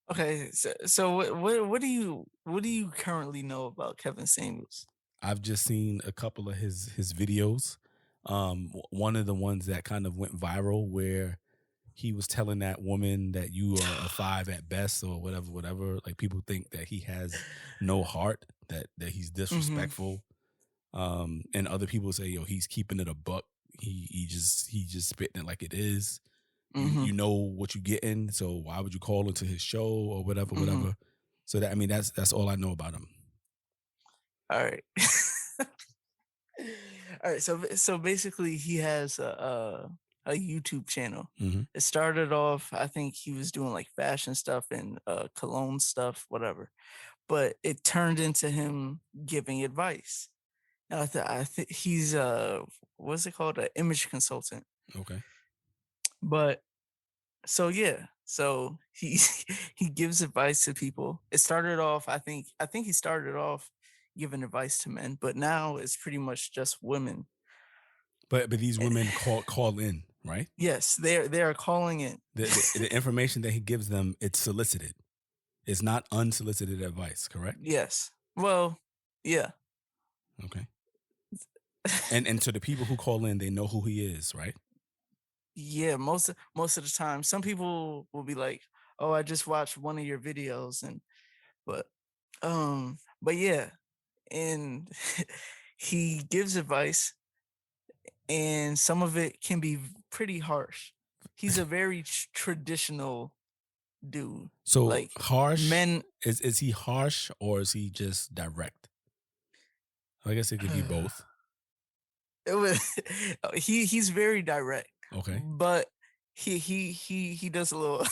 Okay, so what do you currently know about Kevin Samuels? I've just seen a couple of his videos. One of the ones that kind of went viral where he was telling that woman that you are a 5 at best or whatever. Like, people think that he has no heart, that he's disrespectful. Mm-hmm. And other people say, yo, he's keeping it a buck. He just spitting it like it is. Mm-hmm. You know what you're getting, so why would you call into his show or whatever. So that, I mean, that's all I know about him. All right. All right. So basically, he has a YouTube channel. Mm-hmm. It started off, I think he was doing like fashion stuff and cologne stuff, whatever. But it turned into him giving advice. And I think he's what's it called? An image consultant. Okay. But so yeah, so he gives advice to people. It started off, I think he started off giving advice to men, but now it's pretty much just women. But these women call in, right? Yes, they are calling in. The information that he gives them, it's solicited. It's not unsolicited advice, correct? Yes. Well, yeah. Okay. And so the people who call in, they know who he is, right? Yeah, most of the time. Some people will be like, "Oh, I just watched one of your videos," but yeah, and he gives advice, and some of it can be pretty harsh. He's a very traditional dude. So, like, harsh. Men is he harsh or is he just direct? I guess it could be both. It was he's very direct. Okay. But he does a little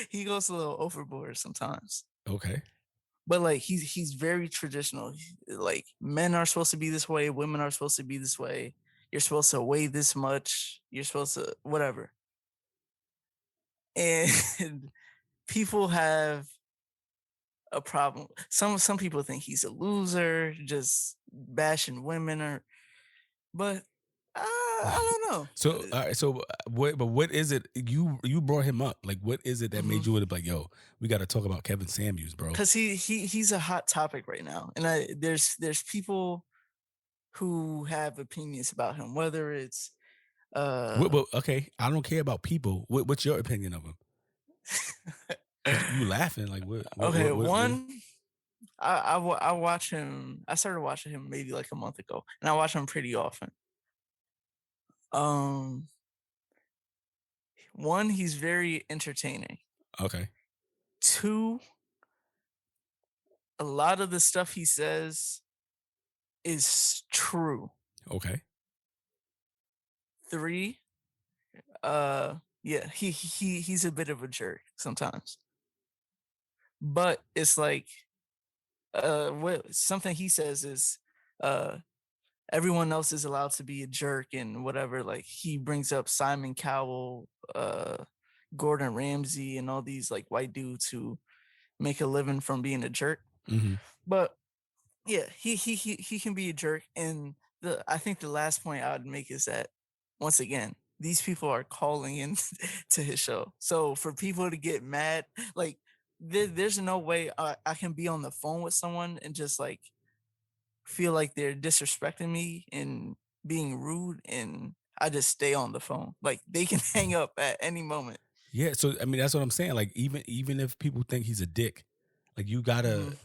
he goes a little overboard sometimes. Okay. But like he's very traditional. Like, men are supposed to be this way, women are supposed to be this way. You're supposed to weigh this much. You're supposed to whatever. And people have a problem. Some people think he's a loser, just bashing women, but I don't know. So, all right. So, what is it? You brought him up. Like, what is it that made you like, yo, we got to talk about Kevin Samuels, bro? Because he's a hot topic right now, and there's people who have opinions about him, whether it's Okay, I don't care about people. What's your opinion of him? You laughing like what? okay, What? one I watch him. I started watching him maybe like a month ago, and I watch him pretty often. Um, One, he's very entertaining. Okay. Two, a lot of the stuff he says is true. Okay. Three, yeah, he's a bit of a jerk sometimes. But it's like what something he says is uh everyone else is allowed to be a jerk and whatever. Like he brings up Simon Cowell, Gordon Ramsay, and all these like white dudes who make a living from being a jerk. Mm-hmm. But yeah, he can be a jerk. And I think the last point I would make is that once again, these people are calling in to his show. So for people to get mad, like there's no way I can be on the phone with someone and just like feel like they're disrespecting me and being rude, and I just stay on the phone. Like they can hang up at any moment. Yeah. So I mean, that's what I'm saying. Like even if people think he's a dick, like you gotta. Mhm.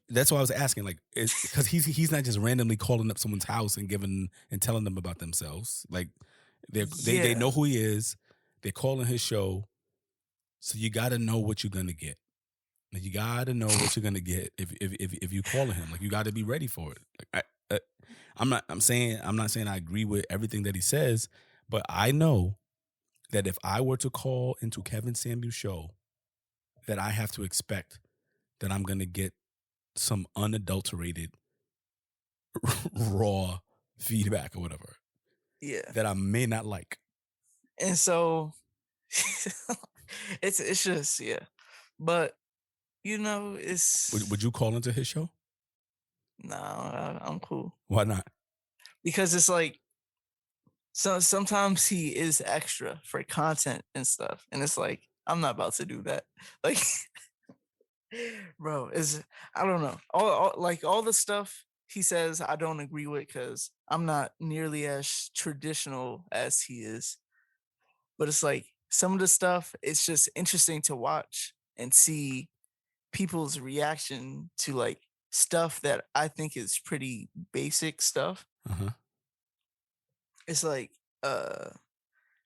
That's why I was asking, like, because he's not just randomly calling up someone's house and giving and telling them about themselves. Like they Yeah, know who he is. They're calling his show, so you got to know what you're gonna get. Like, you got to know what you're gonna get if you calling him. Like you got to be ready for it. Like I'm not saying I agree with everything that he says, but I know that if I were to call into Kevin Samuel's show, that I have to expect that I'm gonna get some unadulterated raw feedback or whatever yeah. that I may not like. And so it's just yeah. But you know, it's Would you call into his show? no, I'm cool. Why not? Because it's like sometimes he is extra for content and stuff. And it's like, I'm not about to do that. Like bro, is I don't know. All the stuff he says I don't agree with because I'm not nearly as traditional as he is. But it's like some of the stuff, it's just interesting to watch and see people's reaction to like stuff that I think is pretty basic stuff. Uh-huh. It's like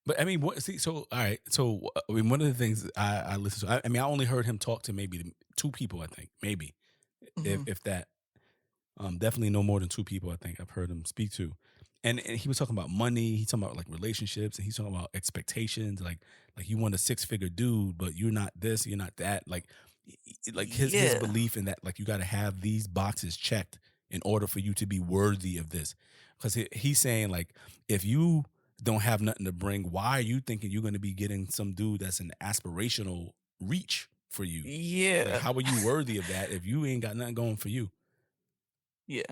But I mean, what? See, so all right. So I mean, one of the things I listen to. I mean, I only heard him talk to maybe two people. I think maybe mhm, if that. Definitely no more than two people I think I've heard him speak to. And he was talking about money, he's talking about like relationships, and he's talking about expectations, like you want a 6-figure dude, but you're not this, you're not that. Like his yeah, belief in that, like you gotta have these boxes checked in order for you to be worthy of this. Because he's saying, like, if you don't have nothing to bring, why are you thinking you're gonna be getting some dude that's an aspirational reach for you? Like, yeah, how are you worthy of that if you ain't got nothing going for you? yeah.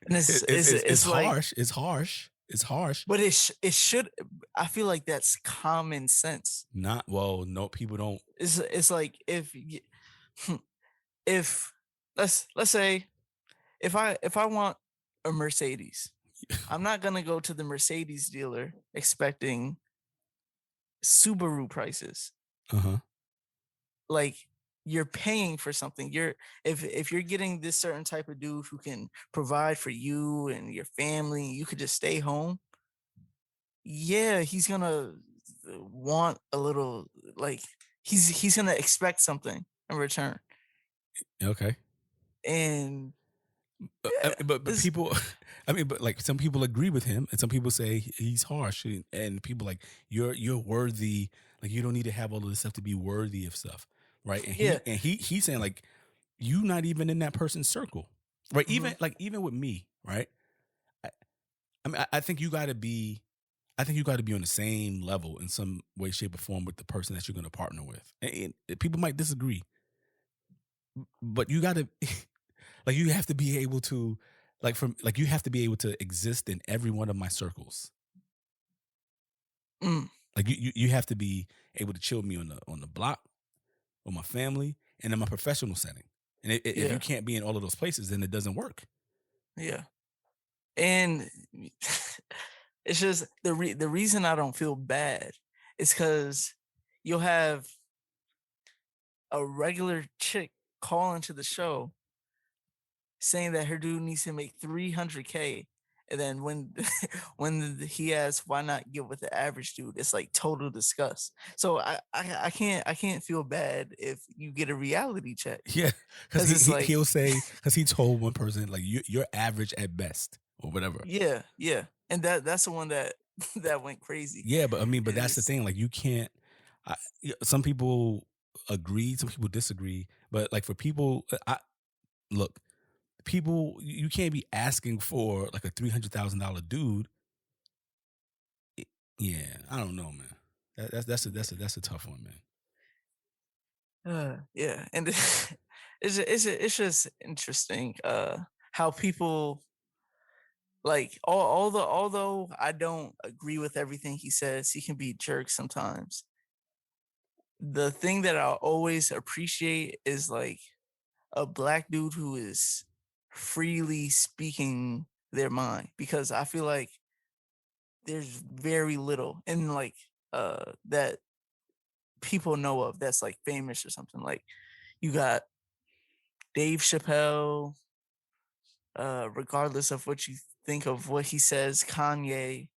And It's it's like, harsh. It's harsh. It's harsh. but it should. I feel like that's common sense. Not well. No, people don't. It's like if let's say if I want a Mercedes, I'm not gonna go to the Mercedes dealer expecting Subaru prices. Uh huh. Like you're paying for something. If you're getting this certain type of dude who can provide for you and your family, you could just stay home. Yeah, he's gonna want a little like he's gonna expect something in return. Okay. And I yeah, mean, but this people, I mean, but like some people agree with him, and some people say he's harsh, and people like you're worthy. Like you don't need to have all of this stuff to be worthy of stuff, right? And yeah. he's saying like you not even in that person's circle, right? Mhm. Even with me, right? I, I mean, I think you got to be. I think you got to be on the same level in some way, shape, or form with the person that you're going to partner with. And people might disagree, but you got to, like, you have to be able to, you have to be able to exist in every one of my circles. Mm, Like, you have to be able to chill me on the block, with my family, and in my professional setting. And if you yeah, can't be in all of those places, then it doesn't work. yeah. And it's just the reason I don't feel bad is because you'll have a regular chick call into the show saying that her dude needs to make 300K, and then when when he asks why not get with the average dude, it's like total disgust. So I can't feel bad if you get a reality check, Yeah, because because it's like, he'll say, because he told one person like you're average at best or whatever. yeah, and that's the one that that went crazy. Yeah, but I mean, but And that's the it's thing. Like you can't. Some people agree, some people disagree. But like for people, I look, people, you can't be asking for like a $300,000 dude. Yeah, I don't know, man. That's a tough one, man. yeah, and it's just interesting how people, like, although I don't agree with everything he says, he can be jerk sometimes. The thing that I always appreciate is like a black dude who is freely speaking their mind, because I feel like there's very little and like that people know of that's like famous or something. Like you got Dave Chappelle, regardless of what you think of what he says, Kanye,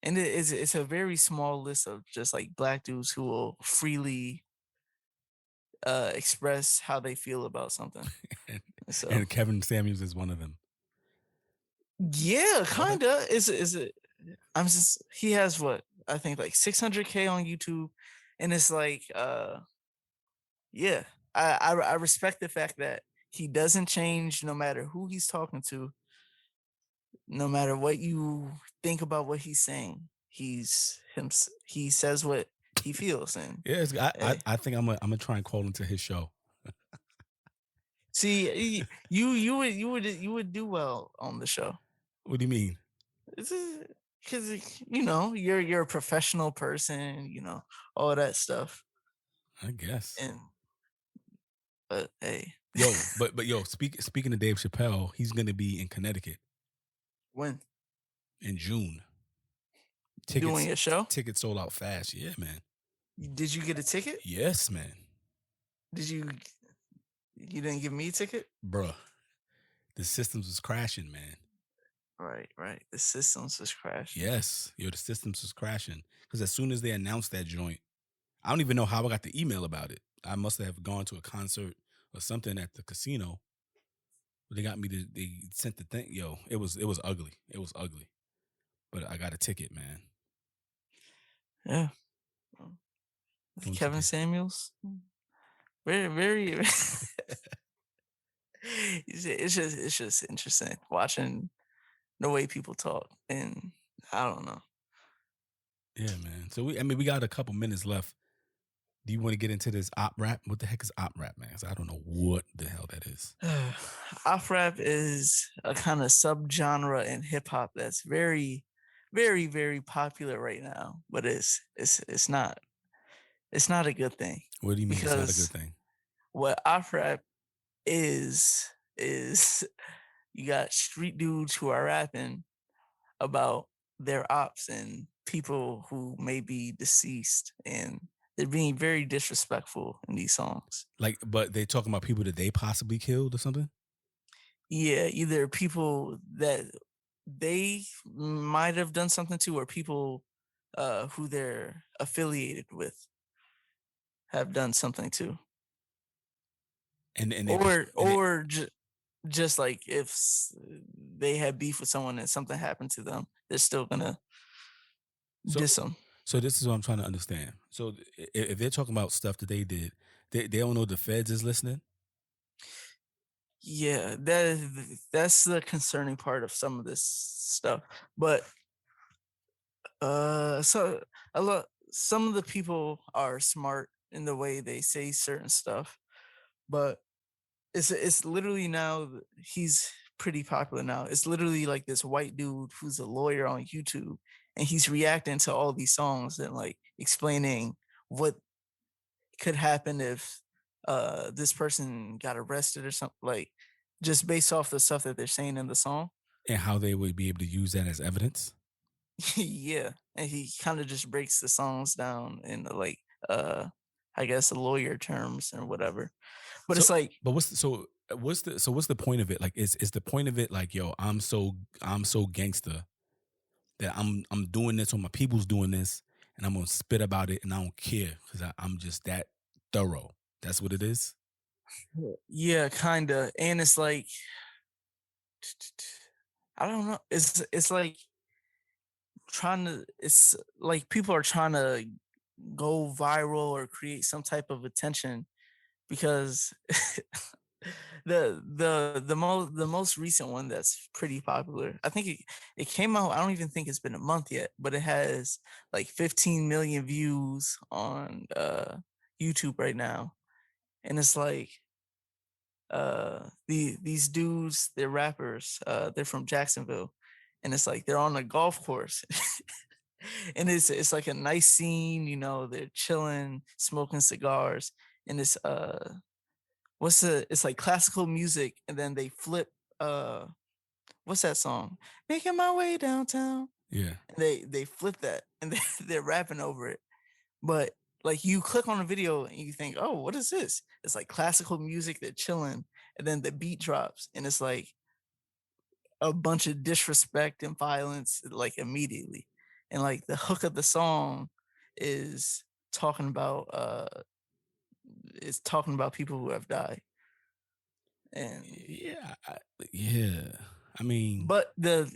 and it's a very small list of just like black dudes who will freely express how they feel about something. and, So and Kevin Samuels is one of them. yeah, Okay. kinda. Is it? I'm just, he has what I think like 600K on YouTube, and it's like yeah, I respect the fact that he doesn't change no matter who he's talking to, no matter what you think about what he's saying. He's him. He says what he feels, and Yeah, hey, I think I'm gonna try and call into his show. see, you would do well on the show. What do you mean? Because you know you're a professional person, you know, all that stuff, I guess. and but hey, Yo, but yo, speaking of Dave Chappelle, he's gonna be in Connecticut when in June. doing a show, Tickets sold out fast. Yeah, man. did you get a ticket? Yes, man. Did you? You didn't give me a ticket? Bruh, the systems was crashing, man. Right. The systems was crashing. Yes, yo, the systems was crashing because as soon as they announced that joint, I don't even know how I got the email about it. I must have gone to a concert or something at the casino. They got me to. They sent the thing. Yo, it was ugly. It was ugly. But I got a ticket, man. Yeah, One Kevin ticket. Samuels, very. It's just interesting watching the way people talk, and I don't know. Yeah, man. So we got a couple minutes left. Do you want to get into this op rap? What the heck is op rap, man? 'Cause I don't know what the hell that is. Op rap is a kind of subgenre in hip hop that's very popular right now, but it's not a good thing, What do you mean it's not a good because thing? what op rap is you got street dudes who are rapping about their ops and people who may be deceased, and they're being very disrespectful in these songs. Like, but they talking about people that they possibly killed or something? Yeah, either people that they might have done something to, or people who they're affiliated with have done something to, And or they just like if they had beef with someone and something happened to them, they're still gonna so diss them. so this is what I'm trying to understand. So if they're talking about stuff that they did, they don't know the feds is listening. Yeah, that's the concerning part of some of this stuff. But so a lot some of the people are smart in the way they say certain stuff, but it's literally now he's pretty popular now. It's literally like this white dude who's a lawyer on YouTube, and he's reacting to all these songs and like explaining what could happen if this person got arrested or something, like just based off the stuff that they're saying in the song. And how they would be able to use that as evidence. Yeah, and he kind of just breaks the songs down in like uh I guess lawyer terms and whatever. But So, it's like but what's the point of it? Like, is the point of it like, yo, I'm so gangster that I'm doing this, or my people's doing this, and I'm gonna spit about it, and I don't care because I'm just that thorough. That's what it is. yeah, kind of. And it's like I don't know. It's like trying to it's like people are trying to go viral or create some type of attention because the most recent one that's pretty popular. I think it came out. I don't even think it's been a month yet, but it has like 15 million views on YouTube right now, and it's like these dudes, they're rappers, they're from Jacksonville, and it's like they're on a golf course. And it's like a nice scene, they're chilling, smoking cigars, and it's like classical music, and then they flip uh what's that song? Making my way downtown. Yeah. And they flip that and they're rapping over it. But like you click on a video and you think, oh, what is this? It's like classical music, they're chilling, and then the beat drops, and it's like a bunch of disrespect and violence like immediately. And like the hook of the song is talking about people who have died. And Yeah. Yeah. I mean, but the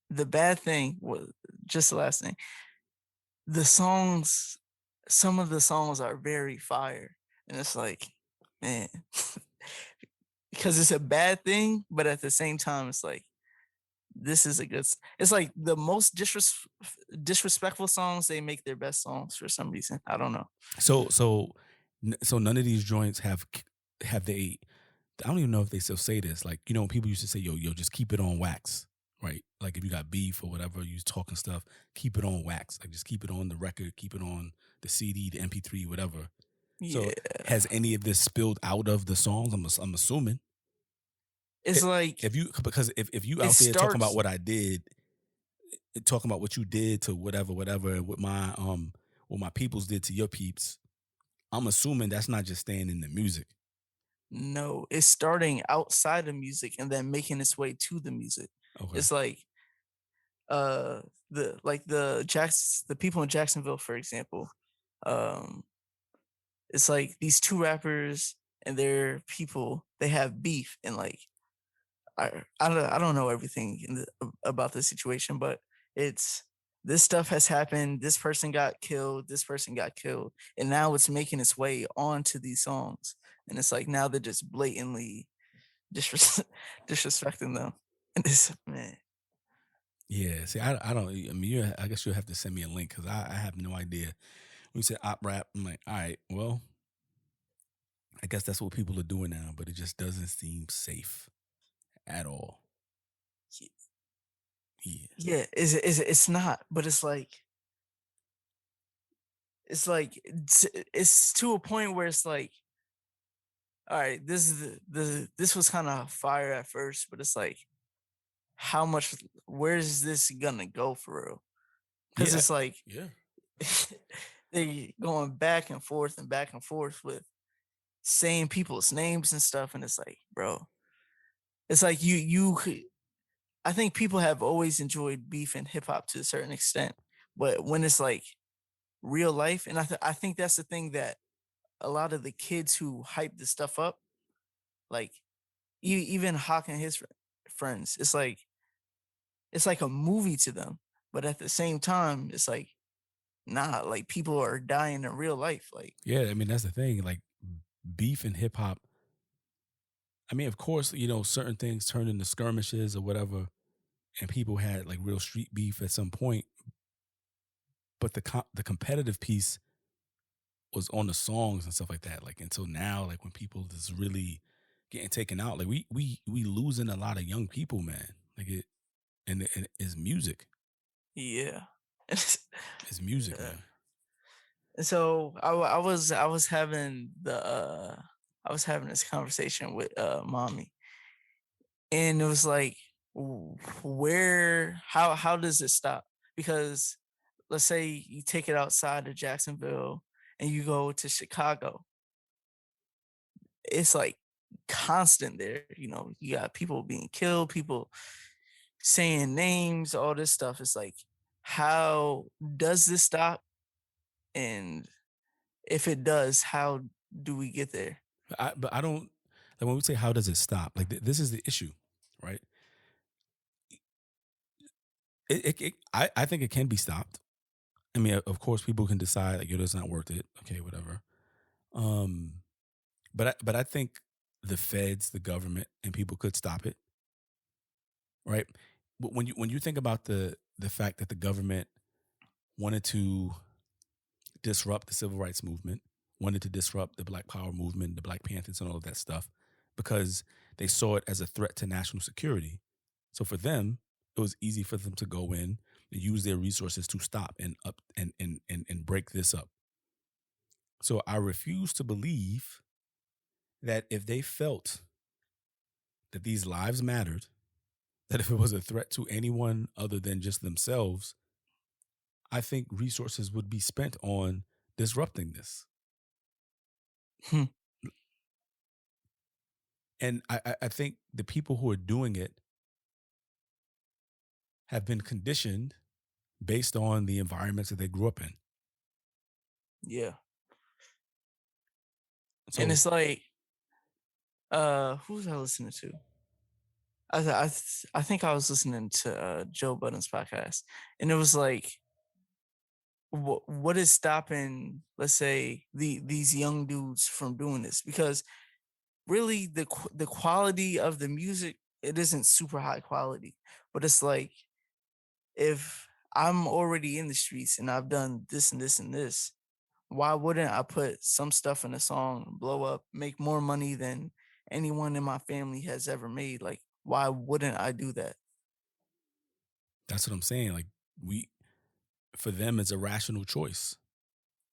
the bad thing was just the last thing. The songs, some of the songs are very fire, and it's like, man, because it's a bad thing, but at the same time, it's like this is a good. It's like the most disrespectful songs, they make their best songs for some reason. I don't know. so none of these joints have they. I don't even know if they still say this. Like, people used to say, yo, just keep it on wax, right? Like if you got beef or whatever, you talking stuff, keep it on wax. Like just keep it on the record, keep it on the CD, the MP3, whatever. So Yeah, has any of this spilled out of the songs? I'm assuming. it's like If you because if you it out there talking about starts. what I did, talking about what you did to whatever, and what my peoples did to your peeps, I'm assuming that's not just staying in the music. No, it's starting outside of music and then making its way to the music. Okay. It's like the people in Jacksonville, for example. Um it's like these two rappers and their people, they have beef, and like I don't know everything about the situation, but it's this stuff has happened. This person got killed. This person got killed, and now it's making its way onto these songs. And it's like now they're just blatantly disres- disrespecting them. And this man, Yeah. See, I don't. I mean, I guess you'll have to send me a link because I have no idea. When you said op rap, I'm like, all right, well, I guess that's what people are doing now, but it just doesn't seem safe at all. Yeah. yeah, it's not, but it's to a point where it's like, all right, this was kind of fire at first, but it's like, how much, where's this gonna go for real? Because Yeah. it's like Yeah. they going back and forth with saying people's names and stuff, and it's like, bro, it's like I think people have always enjoyed beef and hip hop to a certain extent, but when it's like real life, and I think that's the thing that a lot of the kids who hype this stuff up, like even Hawk and his friends, it's like a movie to them, but at the same time, it's like, nah, like people are dying in real life, like. Yeah. I mean, that's the thing. Like beef and hip hop. I mean, of course, certain things turned into skirmishes or whatever, and people had like real street beef at some point. But the competitive piece was on the songs and stuff like that. Like until now, like when people is really getting taken out, like we losing a lot of young people, man. Like and it's music. Yeah. It's music, Yeah. man. And so I was having I was having this conversation with mommy, and it was like how does it stop? Because let's say you take it outside of Jacksonville and you go to Chicago, it's like constant there. You know, you got people being killed, people saying names, all this stuff. It's like, how does this stop? And if it does, how do we get there? But I don't, like when we say how does it stop, like this is the issue, right? I think it can be stopped. I mean, of course, people can decide like, it's not worth it. Okay, whatever. But I think the feds, the government, and people could stop it, right? But when you think about the fact that the government wanted to disrupt the civil rights movement, wanted to disrupt the Black Power movement, the Black Panthers, and all of that stuff, because they saw it as a threat to national security. So for them, it was easy for them to go in and use their resources to stop and break this up. So I refuse to believe that if they felt that these lives mattered, that if it was a threat to anyone other than just themselves, I think resources would be spent on disrupting this. And I think the people who are doing it have been conditioned based on the environments that they grew up in. Yeah. So, And it's like, who was I listening to? I think I was listening to Joe Budden's podcast, and it was like, what is stopping, let's say, these young dudes from doing this? Because really, the quality of the music, it isn't super high quality, but it's like, if I'm already in the streets and I've done this and this and this, why wouldn't I put some stuff in a song, blow up, make more money than anyone in my family has ever made? Like, why wouldn't I do that? that's what I'm saying. Like for them, it's a rational choice.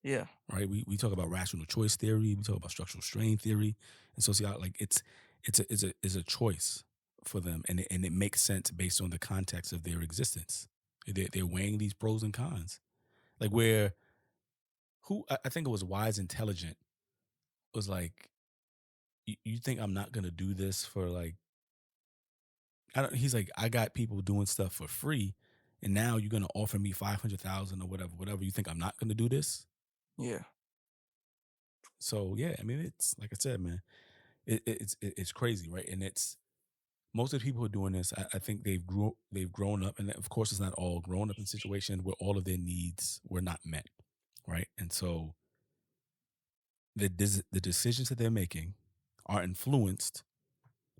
Yeah. Right. We talk about rational choice theory. We talk about structural strain theory and sociology. Like it's a choice for them, and it makes sense based on the context of their existence. They're weighing these pros and cons. Like I think it was Wise Intelligent was like, you think I'm not gonna do this for like, he's like, I got people doing stuff for free, and now you're gonna offer me 500,000 or whatever. You think I'm not gonna do this? Yeah. So yeah, I mean, it's like I said, man, it's crazy, right? And it's most of the people who are doing this. I think they've grown up, and of course, it's not all grown up in situations where all of their needs were not met, right? And so the decisions that they're making are influenced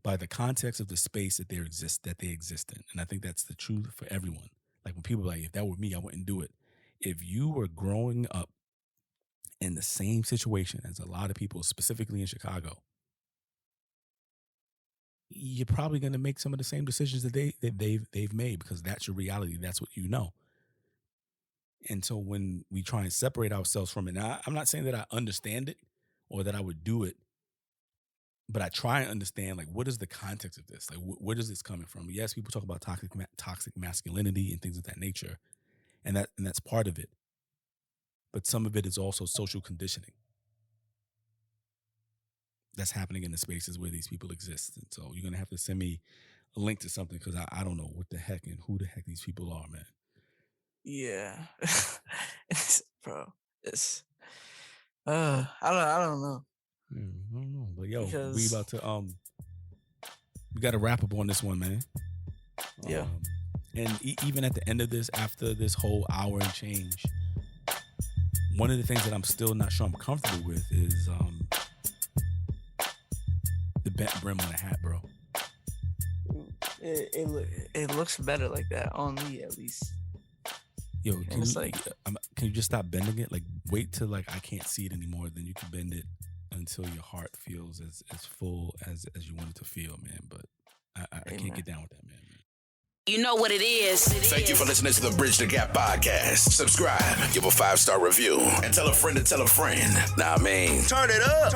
by the context of the space that they exist in. And I think that's the truth for everyone. Like when people are like, if that were me, I wouldn't do it. If you were growing up in the same situation as a lot of people, specifically in Chicago, you're probably going to make some of the same decisions that they've made, because that's your reality. That's what you know. And so when we try and separate ourselves from it, now I'm not saying that I understand it or that I would do it, but I try and understand, like, what is the context of this? Like, where is this coming from? Yes, people talk about toxic masculinity and things of that nature, and that's part of it. But some of it is also social conditioning that's happening in the spaces where these people exist. And so you're gonna have to send me a link to something, because I don't know what the heck and who the heck these people are, man. Yeah. Bro, it's I don't know. Yeah, I don't know, but yo, Because- we about to we got to wrap up on this one, man. Yeah. And even at the end of this, after this whole hour and change, one of the things that I'm still not sure I'm comfortable with is the bent brim on a hat, bro. It looks better like that on me, at least. Yo, And can it's you, like- can you just stop bending it? Like, wait till like I can't see it anymore, then you can bend it until your heart feels as full as you want it to feel, man. But I can't Amen. get down with that, man. You know what it is. Thank you for listening to the Bridge the Gap podcast. Subscribe, give a 5-star review, and tell a friend to tell a friend. Now, I mean, turn it up.